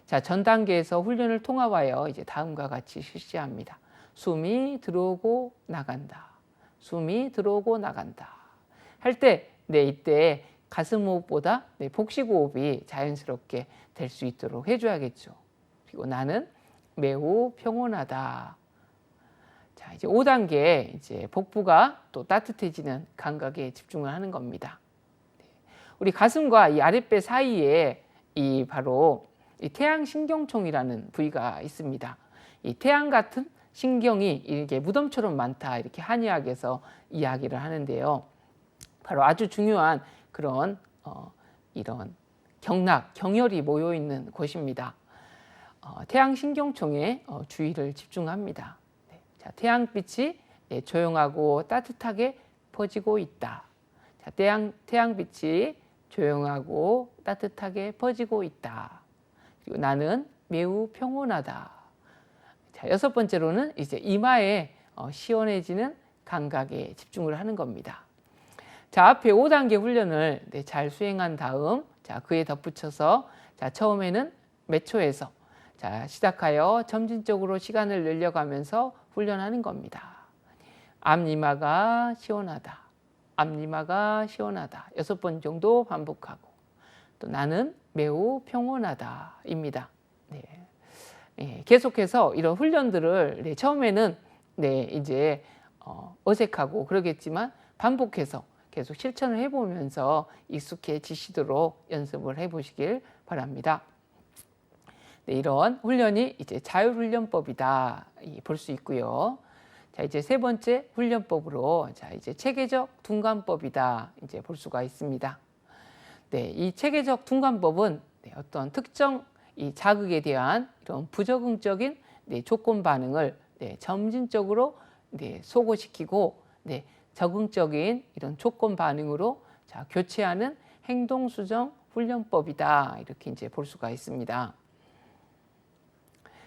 자, 전 단계에서 훈련을 통합하여 이제 다음과 같이 실시합니다. 숨이 들어오고 나간다. 숨이 들어오고 나간다. 할 때, 네, 이때 가슴 호흡보다 네, 복식 호흡이 자연스럽게 될 수 있도록 해줘야겠죠. 그리고 나는 매우 평온하다. 자, 이제 5단계 이제 복부가 또 따뜻해지는 감각에 집중을 하는 겁니다. 우리 가슴과 이 아랫배 사이에 이 바로 이 태양신경총이라는 부위가 있습니다. 이 태양 같은 신경이 이렇게 무덤처럼 많다 이렇게 한의학에서 이야기를 하는데요. 바로 아주 중요한 그런 이런 경락, 경혈이 모여 있는 곳입니다. 태양신경총에 주의를 집중합니다. 네. 자, 태양빛이 네, 조용하고 따뜻하게 퍼지고 있다. 자, 태양빛이 조용하고 따뜻하게 퍼지고 있다. 그리고 나는 매우 평온하다. 자, 6번째로는 이제 이마에 시원해지는 감각에 집중을 하는 겁니다. 자, 앞에 5단계 훈련을 네, 잘 수행한 다음 자, 그에 덧붙여서 자, 처음에는 몇 초에서 자, 시작하여 점진적으로 시간을 늘려가면서 훈련하는 겁니다. 앞니마가 시원하다. 앞니마가 시원하다. 6번 정도 반복하고 또 나는 매우 평온하다입니다. 네. 예, 계속해서 이런 훈련들을 네, 처음에는 네, 이제 어색하고 그러겠지만 반복해서 계속 실천을 해보면서 익숙해지시도록 연습을 해보시길 바랍니다. 네, 이런 훈련이 이제 자율훈련법이다 볼 수 있고요. 자, 이제 세 번째 훈련법으로 자, 이제 체계적 둔감법이다 이제 볼 수가 있습니다. 네, 이 체계적 둔감법은 네, 어떤 특정 이 자극에 대한 이런 부적응적인 네, 조건 반응을 네, 점진적으로 네, 소거시키고 네, 적응적인 이런 조건 반응으로 자, 교체하는 행동 수정 훈련법이다 이렇게 이제 볼 수가 있습니다.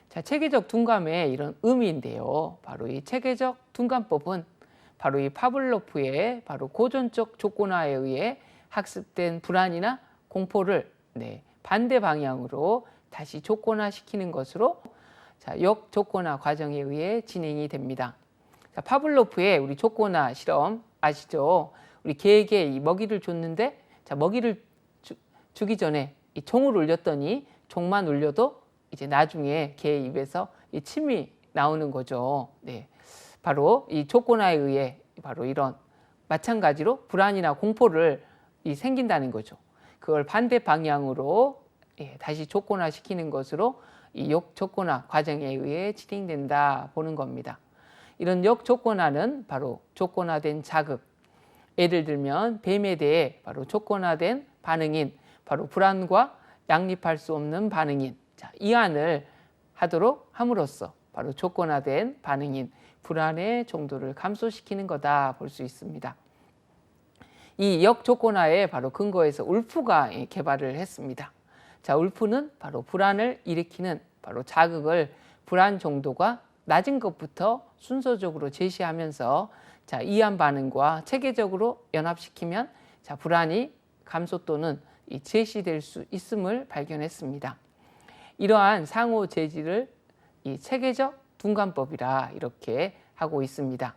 자, 체계적 둔감의 이런 의미인데요. 바로 이 체계적 둔감법은 바로 이 파블로프의 바로 고전적 조건화에 의해 학습된 불안이나 공포를 네, 반대 방향으로 다시 조건화시키는 것으로 자, 역조건화 과정에 의해 진행이 됩니다. 자, 파블로프의 우리 조건화 실험 아시죠? 우리 개에게 이 먹이를 줬는데 자, 먹이를 주기 전에 이 종을 울렸더니 종만 울려도 이제 나중에 개의 입에서 이 침이 나오는 거죠. 네, 바로 이 조건화에 의해 바로 이런 마찬가지로 불안이나 공포를 생긴다는 거죠. 그걸 반대 방향으로 다시 조건화시키는 것으로 이 역조건화 과정에 의해 진행된다 보는 겁니다. 이런 역조건화는 바로 조건화된 자극, 예를 들면 뱀에 대해 바로 조건화된 반응인 바로 불안과 양립할 수 없는 반응인 자, 이완을 하도록 함으로써 바로 조건화된 반응인 불안의 정도를 감소시키는 거다 볼 수 있습니다. 이 역조건화에 바로 근거해서 울프가 개발을 했습니다. 자, 울프는 바로 불안을 일으키는 바로 자극을 불안 정도가 낮은 것부터 순서적으로 제시하면서 자, 이완 반응과 체계적으로 연합시키면 자, 불안이 감소 또는 제시될 수 있음을 발견했습니다. 이러한 상호 제지를 이 체계적 둔감법이라 이렇게 하고 있습니다.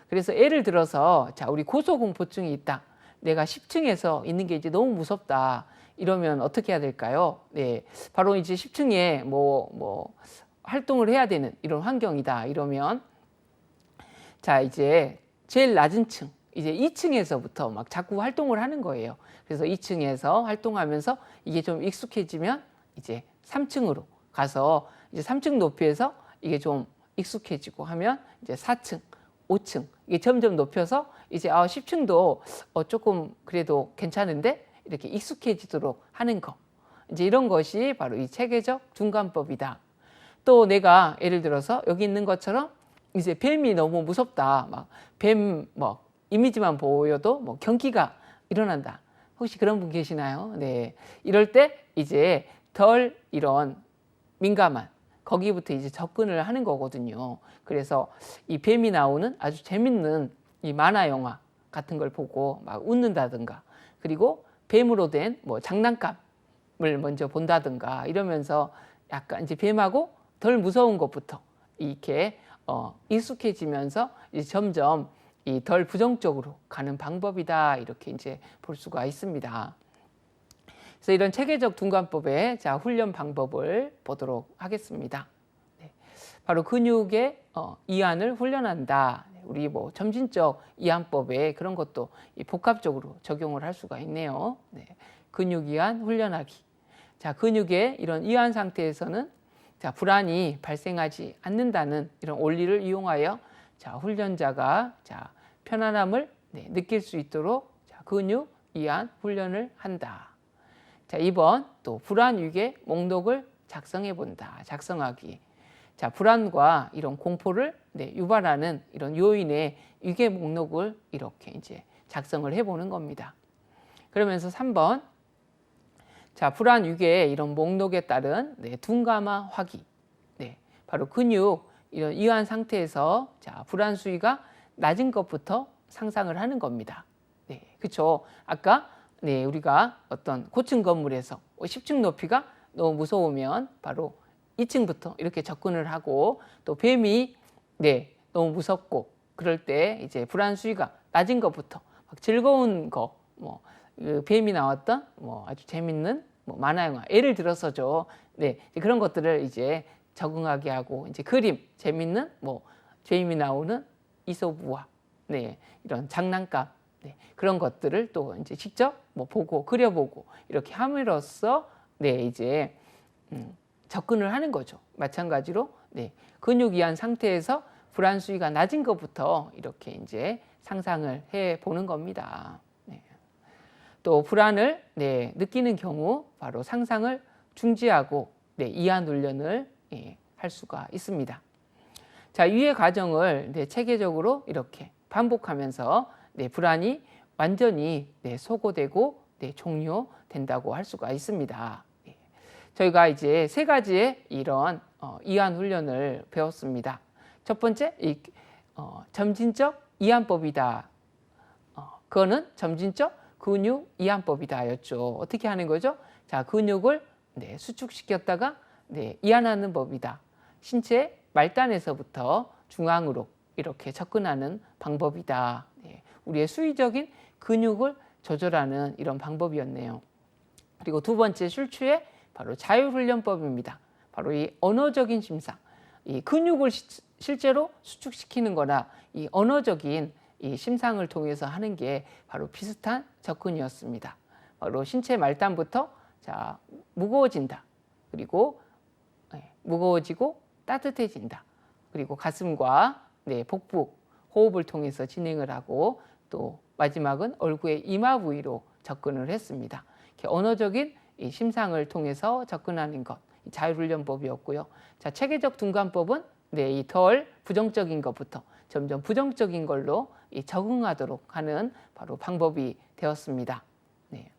그래서 예를 들어서 자, 우리 고소공포증이 있다. 내가 10층에서 있는 게 이제 너무 무섭다. 이러면 어떻게 해야 될까요? 네, 바로 이제 10층에 뭐 활동을 해야 되는 이런 환경이다. 이러면 자, 이제 제일 낮은 층, 이제 2층에서부터 막 자꾸 활동을 하는 거예요. 그래서 2층에서 활동하면서 이게 좀 익숙해지면 이제 3층으로 가서 이제 3층 높이에서 이게 좀 익숙해지고 하면 이제 4층, 5층 이게 점점 높여서 이제 10층도 조금 그래도 괜찮은데 이렇게 익숙해지도록 하는 거. 이제 이런 것이 바로 이 체계적 둔감법이다. 또 내가 예를 들어서 여기 있는 것처럼 이제 뱀이 너무 무섭다. 막 뱀 이미지만 보여도 경기가 일어난다. 혹시 그런 분 계시나요? 네. 이럴 때 이제 덜 이런 민감한 거기부터 이제 접근을 하는 거거든요. 그래서 이 뱀이 나오는 아주 재밌는 이 만화 영화 같은 걸 보고 막 웃는다든가 그리고 뱀으로 된 장난감을 먼저 본다든가 이러면서 약간 이제 뱀하고 덜 무서운 것부터 이렇게 익숙해지면서 이제 점점 이 덜 부정적으로 가는 방법이다 이렇게 이제 볼 수가 있습니다. 그래서 이런 체계적 둔감법의 자 훈련 방법을 보도록 하겠습니다. 네. 바로 근육의 이완을 훈련한다. 우리 점진적 이완법에 그런 것도 복합적으로 적용을 할 수가 있네요. 네. 근육 이완 훈련하기. 자, 근육의 이런 이완 상태에서는 자, 불안이 발생하지 않는다는 이런 원리를 이용하여 자, 훈련자가 자, 편안함을 느낄 수 있도록 자, 근육 이완 훈련을 한다. 자, 2번 또 불안 위계 목록을 작성해 본다. 작성하기. 자, 불안과 이런 공포를 유발하는 이런 요인의 위계 목록을 이렇게 이제 작성을 해 보는 겁니다. 그러면서 3번 자, 불안 위계의 이런 목록에 따른 둔감화 확인. 네, 바로 근육 이런 이완 상태에서 자, 불안 수위가 낮은 것부터 상상을 하는 겁니다. 네, 그렇죠. 아까 우리가 어떤 고층 건물에서 10층 높이가 너무 무서우면 바로 2층부터 이렇게 접근을 하고 또 뱀이 너무 무섭고 그럴 때 이제 불안 수위가 낮은 것부터 막 즐거운 거 뱀이 나왔던 아주 재밌는 뭐 만화 영화 예를 들어서죠. 네, 그런 것들을 이제 적응하게 하고 이제 그림 재밌는 뭐 제임이 나오는 이솝우화 네, 이런 장난감 네, 그런 것들을 또 이제 직접 뭐 보고 그려보고 이렇게 함으로써 네, 이제 접근을 하는 거죠. 마찬가지로 네, 근육 이완 상태에서 불안 수위가 낮은 것부터 이렇게 이제 상상을 해 보는 겁니다. 네. 또 불안을 네, 느끼는 경우 바로 상상을 중지하고 네, 이완 훈련을 예, 할 수가 있습니다. 자, 위의 과정을 네, 체계적으로 이렇게 반복하면서 네, 불안이 완전히 네, 소거되고 네, 종료된다고 할 수가 있습니다. 네. 저희가 이제 세 가지의 이런 이완 훈련을 배웠습니다. 첫 번째, 점진적 이완법이다. 그거는 점진적 근육 이완법이다였죠. 어떻게 하는 거죠? 자, 근육을 네, 수축시켰다가 네, 이완하는 법이다. 신체 말단에서부터 중앙으로 이렇게 접근하는 방법이다. 네, 우리의 수의적인 근육을 조절하는 이런 방법이었네요. 그리고 두 번째 술추의 바로 자율훈련법입니다. 바로 이 언어적인 심상, 이 근육을 실제로 수축시키는 거나 이 언어적인 이 심상을 통해서 하는 게 바로 비슷한 접근이었습니다. 바로 신체 말단부터 자, 무거워진다. 그리고 무거워지고 따뜻해진다. 그리고 가슴과 네, 복부, 호흡을 통해서 진행을 하고 또 마지막은 얼굴의 이마 부위로 접근을 했습니다. 이렇게 언어적인 이 심상을 통해서 접근하는 것, 자율훈련법이었고요. 자, 체계적 둔감법은 네, 이 덜 부정적인 것부터 점점 부정적인 걸로 적응하도록 하는 바로 방법이 되었습니다. 네.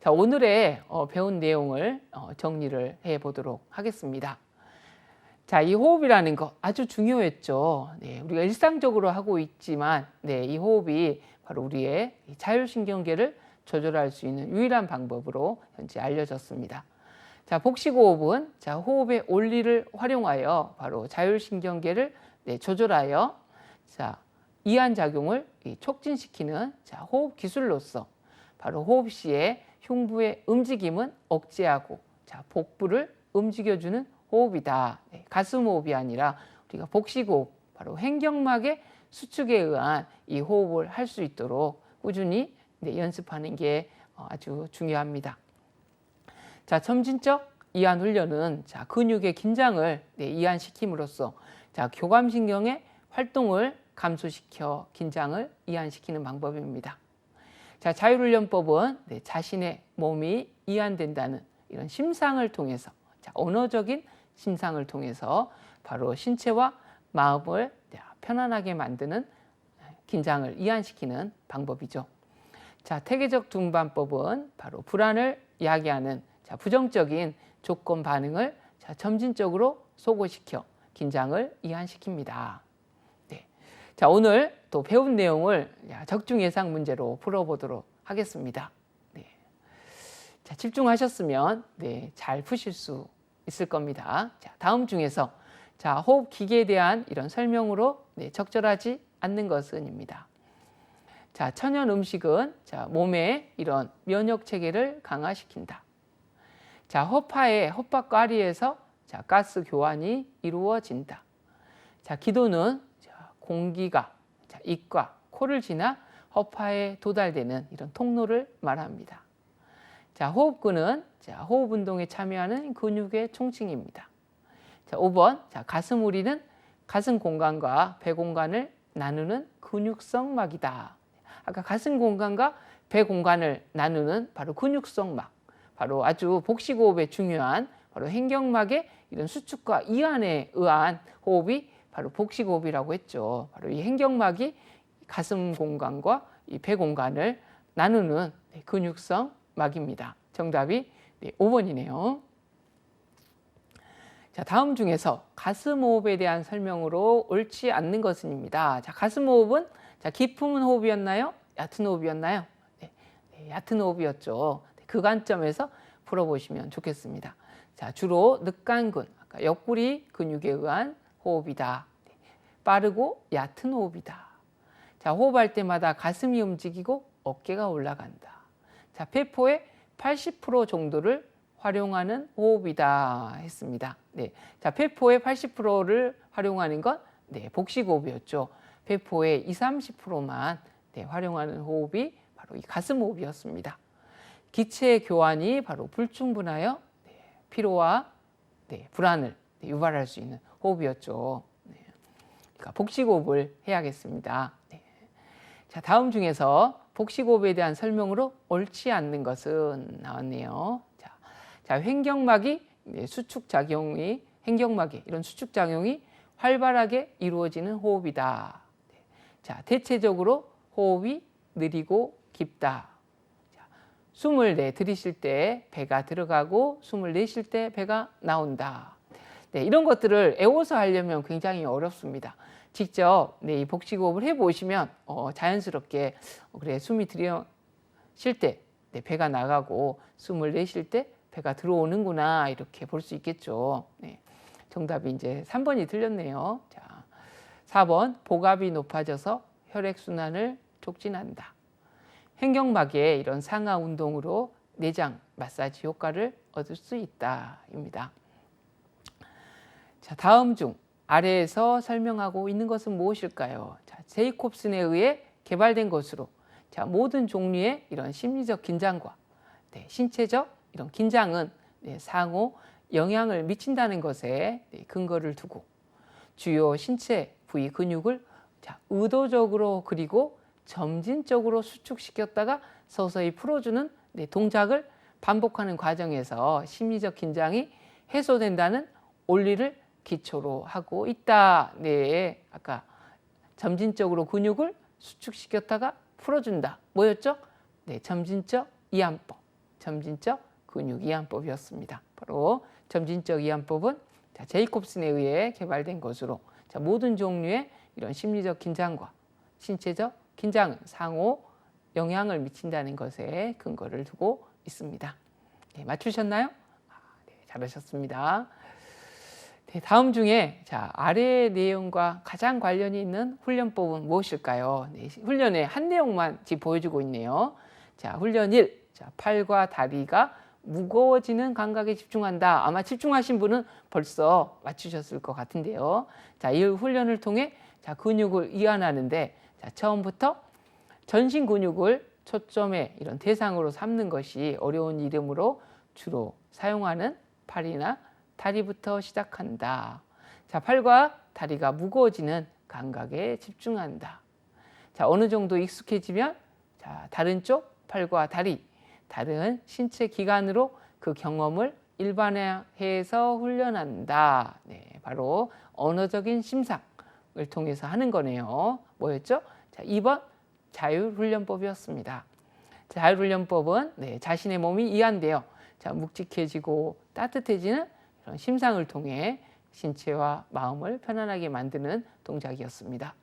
자, 오늘의 배운 내용을 정리를 해보도록 하겠습니다. 자, 이 호흡이라는 거 아주 중요했죠. 네, 우리가 일상적으로 하고 있지만 네, 이 호흡이 바로 우리의 자율신경계를 조절할 수 있는 유일한 방법으로 현재 알려졌습니다. 자, 복식호흡은 자, 호흡의 원리를 활용하여 바로 자율신경계를 네, 조절하여 자, 이완작용을 촉진시키는 자, 호흡 기술로서 바로 호흡 시에 흉부의 움직임은 억제하고 자, 복부를 움직여주는 호흡이다. 네, 가슴 호흡이 아니라 우리가 복식호흡, 바로 횡격막의 수축에 의한 이 호흡을 할 수 있도록 꾸준히 네, 연습하는 게 아주 중요합니다. 자, 점진적 이완 훈련은 자, 근육의 긴장을 네, 이완시킴으로써 자, 교감신경의 활동을 감소시켜 긴장을 이완시키는 방법입니다. 자, 자율훈련법은 네, 자신의 몸이 이완된다는 이런 심상을 통해서 자, 언어적인 심상을 통해서 바로 신체와 마음을 편안하게 만드는 긴장을 이완시키는 방법이죠. 자, 태계적 둔반법은 바로 불안을 야기하는 자, 부정적인 조건 반응을 자, 점진적으로 소거시켜 긴장을 이완시킵니다. 네. 자, 오늘 또 배운 내용을 적중 예상 문제로 풀어보도록 하겠습니다. 네. 자, 집중하셨으면 네, 잘 푸실 수 있을 겁니다. 자, 다음 중에서 자, 호흡 기계에 대한 이런 설명으로 네, 적절하지 않는 것은입니다. 자, 천연 음식은 자, 몸의 이런 면역 체계를 강화시킨다. 자, 허파의 헛박과리에서 자, 가스 교환이 이루어진다. 자, 기도는 자, 공기가 자, 입과 코를 지나 허파에 도달되는 이런 통로를 말합니다. 자, 호흡근은 자, 호흡 운동에 참여하는 근육의 총칭입니다. 자, 5번 자, 가슴 우리는 가슴 공간과 배 공간을 나누는 근육성 막이다. 아까 가슴 공간과 배 공간을 나누는 바로 근육성 막, 바로 아주 복식호흡에 중요한 바로 횡격막의 이런 수축과 이완에 의한 호흡이 바로 복식호흡이라고 했죠. 바로 이 횡격막이 가슴 공간과 이 배 공간을 나누는 근육성 막입니다. 정답이 5번이네요. 자, 다음 중에서 가슴 호흡에 대한 설명으로 옳지 않는 것은입니다. 자, 가슴 호흡은 자, 깊은 호흡이었나요? 얕은 호흡이었나요? 네, 얕은 호흡이었죠. 그 관점에서 풀어보시면 좋겠습니다. 자, 주로 늑간근, 아까 옆구리 근육에 의한 호흡이다. 빠르고 얕은 호흡이다. 자, 호흡할 때마다 가슴이 움직이고 어깨가 올라간다. 자, 폐포의 80% 정도를 활용하는 호흡이다 했습니다. 네. 자, 폐포의 80%를 활용하는 건 복식호흡이었죠. 폐포의 20~30%만 활용하는 호흡이 바로 이 가슴 호흡이었습니다. 기체 교환이 바로 불충분하여 피로와 불안을 유발할 수 있는 호흡이었죠. 그러니까 복식호흡을 해야겠습니다. 자, 다음 중에서 복식호흡에 대한 설명으로 옳지 않는 것은 나왔네요. 자, 횡격막이 수축작용이 횡격막에 이런 수축작용이 활발하게 이루어지는 호흡이다. 자, 대체적으로 호흡이 느리고 깊다. 자, 숨을 들이쉴 때 배가 들어가고 숨을 내쉴 때 배가 나온다. 이런 것들을 외워서 하려면 굉장히 어렵습니다. 직접 이 복식호흡을 해보시면 자연스럽게 그래 숨이 들이쉴 때 배가 나가고 숨을 내쉴 때 배가 들어오는구나 이렇게 볼 수 있겠죠. 정답이 이제 3번이 틀렸네요. 자, 4번 복압이 높아져서 혈액순환을 촉진한다. 횡격막의 이런 상하 운동으로 내장 마사지 효과를 얻을 수 있다 입니다. 자, 다음 중 아래에서 설명하고 있는 것은 무엇일까요? 자, 제이콥슨에 의해 개발된 것으로 자, 모든 종류의 이런 심리적 긴장과 신체적 이런 긴장은 상호 영향을 미친다는 것에 근거를 두고 주요 신체 부위 근육을 자, 의도적으로 그리고 점진적으로 수축시켰다가 서서히 풀어주는 동작을 반복하는 과정에서 심리적 긴장이 해소된다는 원리를 기초로 하고 있다. 아까 점진적으로 근육을 수축시켰다가 풀어준다. 뭐였죠? 점진적 이완법, 점진적 근육 이완법이었습니다. 바로 점진적 이완법은 제이콥슨에 의해 개발된 것으로 자, 모든 종류의 이런 심리적 긴장과 신체적 긴장은 상호 영향을 미친다는 것에 근거를 두고 있습니다. 맞추셨나요? 잘하셨습니다. 다음 중에 자, 아래의 내용과 가장 관련이 있는 훈련법은 무엇일까요? 훈련의 한 내용만 지금 보여주고 있네요. 자, 훈련 1. 자, 팔과 다리가 무거워지는 감각에 집중한다. 아마 집중하신 분은 벌써 맞추셨을 것 같은데요. 자, 이 훈련을 통해 자, 근육을 이완하는데 자, 처음부터 전신 근육을 초점의 이런 대상으로 삼는 것이 어려운 이름으로 주로 사용하는 팔이나 다리부터 시작한다. 자, 팔과 다리가 무거워지는 감각에 집중한다. 자, 어느 정도 익숙해지면 자, 다른 쪽 팔과 다리, 다른 신체 기관으로 그 경험을 일반화해서 훈련한다. 바로 언어적인 심상을 통해서 하는 거네요. 뭐였죠? 자, 2번 자율훈련법이었습니다. 자율훈련법은 자신의 몸이 이완되어 자, 묵직해지고 따뜻해지는 이런 심상을 통해 신체와 마음을 편안하게 만드는 동작이었습니다.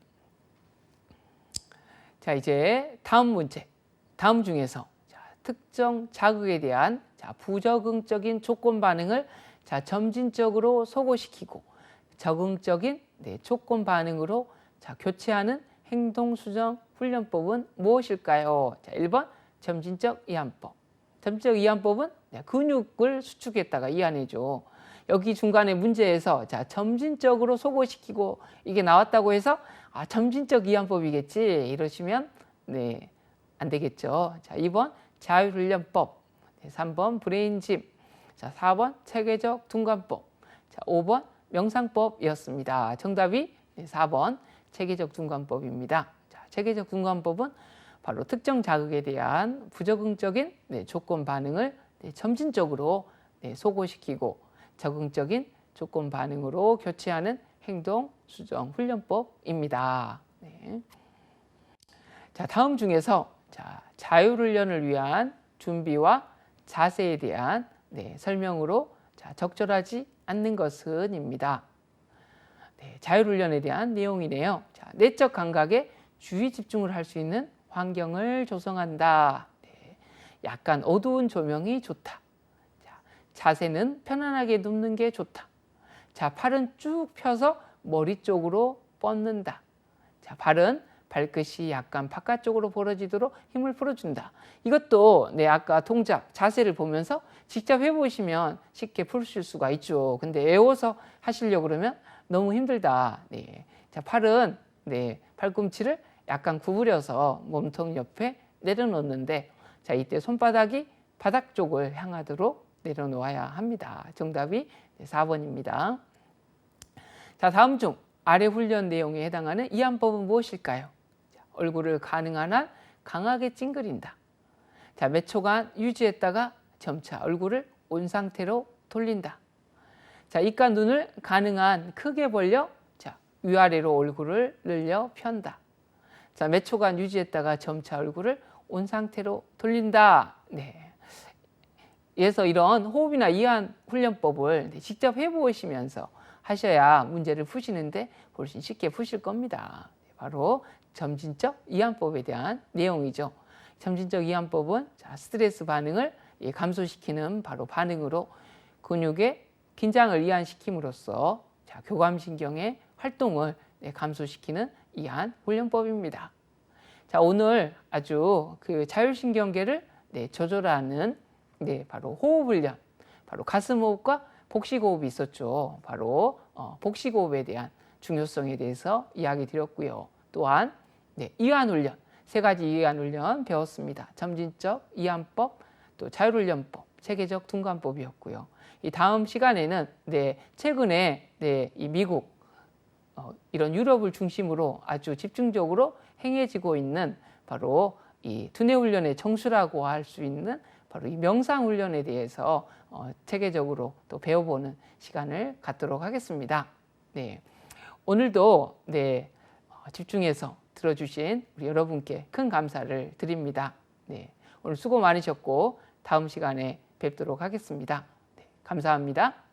자, 이제 다음 문제. 다음 중에서 자, 특정 자극에 대한 자, 부적응적인 조건 반응을 자, 점진적으로 소거시키고 적응적인 조건 반응으로 자, 교체하는 행동 수정 훈련법은 무엇일까요? 자, 1번 점진적 이완법. 점진적 이완법은 근육을 수축했다가 이완해줘. 여기 중간에 문제에서 자, 점진적으로 소거시키고 이게 나왔다고 해서 점진적 이완법이겠지 이러시면 안 되겠죠. 자, 2번 자율훈련법, 3번 브레인짐, 자, 4번 체계적 둔관법, 자, 5번 명상법이었습니다. 정답이 4번 체계적 둔관법입니다. 자, 체계적 둔관법은 바로 특정 자극에 대한 부적응적인 조건 반응을 점진적으로 소거시키고 적응적인 조건 반응으로 교체하는 행동 수정 훈련법입니다. 자, 다음 중에서 자, 자율훈련을 위한 준비와 자세에 대한 설명으로 자, 적절하지 않는 것은입니다. 자율훈련에 대한 내용이네요. 자, 내적 감각에 주의 집중을 할 수 있는 환경을 조성한다. 약간 어두운 조명이 좋다. 자, 자세는 편안하게 눕는 게 좋다. 자, 팔은 쭉 펴서 머리 쪽으로 뻗는다. 자, 발은 발끝이 약간 바깥쪽으로 벌어지도록 힘을 풀어준다. 이것도 아까 동작, 자세를 보면서 직접 해보시면 쉽게 풀으실 수가 있죠. 근데 외워서 하시려고 그러면 너무 힘들다. 자, 팔은 팔꿈치를 약간 구부려서 몸통 옆에 내려놓는데, 자, 이때 손바닥이 바닥 쪽을 향하도록 내려놓아야 합니다. 정답이 4번입니다. 자, 다음 중 아래 훈련 내용에 해당하는 이완법은 무엇일까요? 자, 얼굴을 가능한 한 강하게 찡그린다. 자, 몇 초간 유지했다가 점차 얼굴을 온 상태로 돌린다. 자, 입과 눈을 가능한 크게 벌려 자, 위아래로 얼굴을 늘려 편다. 자, 몇 초간 유지했다가 점차 얼굴을 온 상태로 돌린다. 그래서 이런 호흡이나 이완 훈련법을 직접 해보시면서 하셔야 문제를 푸시는데 훨씬 쉽게 푸실 겁니다. 바로 점진적 이완법에 대한 내용이죠. 점진적 이완법은 스트레스 반응을 감소시키는 바로 반응으로 근육의 긴장을 이완시킴으로써 교감신경의 활동을 감소시키는 이완 훈련법입니다. 자, 오늘 아주 그 자율신경계를 조절하는 바로 호흡 훈련, 바로 가슴 호흡과 복식 호흡이 있었죠. 바로 복식 호흡에 대한 중요성에 대해서 이야기 드렸고요. 또한 이완 훈련, 3가지 이완 훈련 배웠습니다. 점진적 이완법, 또 자율훈련법, 체계적 둔관법이었고요. 이 다음 시간에는 최근에 이 미국 이런 유럽을 중심으로 아주 집중적으로 행해지고 있는 바로 이 두뇌 훈련의 정수라고 할 수 있는 바로 이 명상 훈련에 대해서 체계적으로 또 배워보는 시간을 갖도록 하겠습니다. 오늘도 집중해서 들어주신 우리 여러분께 큰 감사를 드립니다. 오늘 수고 많으셨고 다음 시간에 뵙도록 하겠습니다. 감사합니다.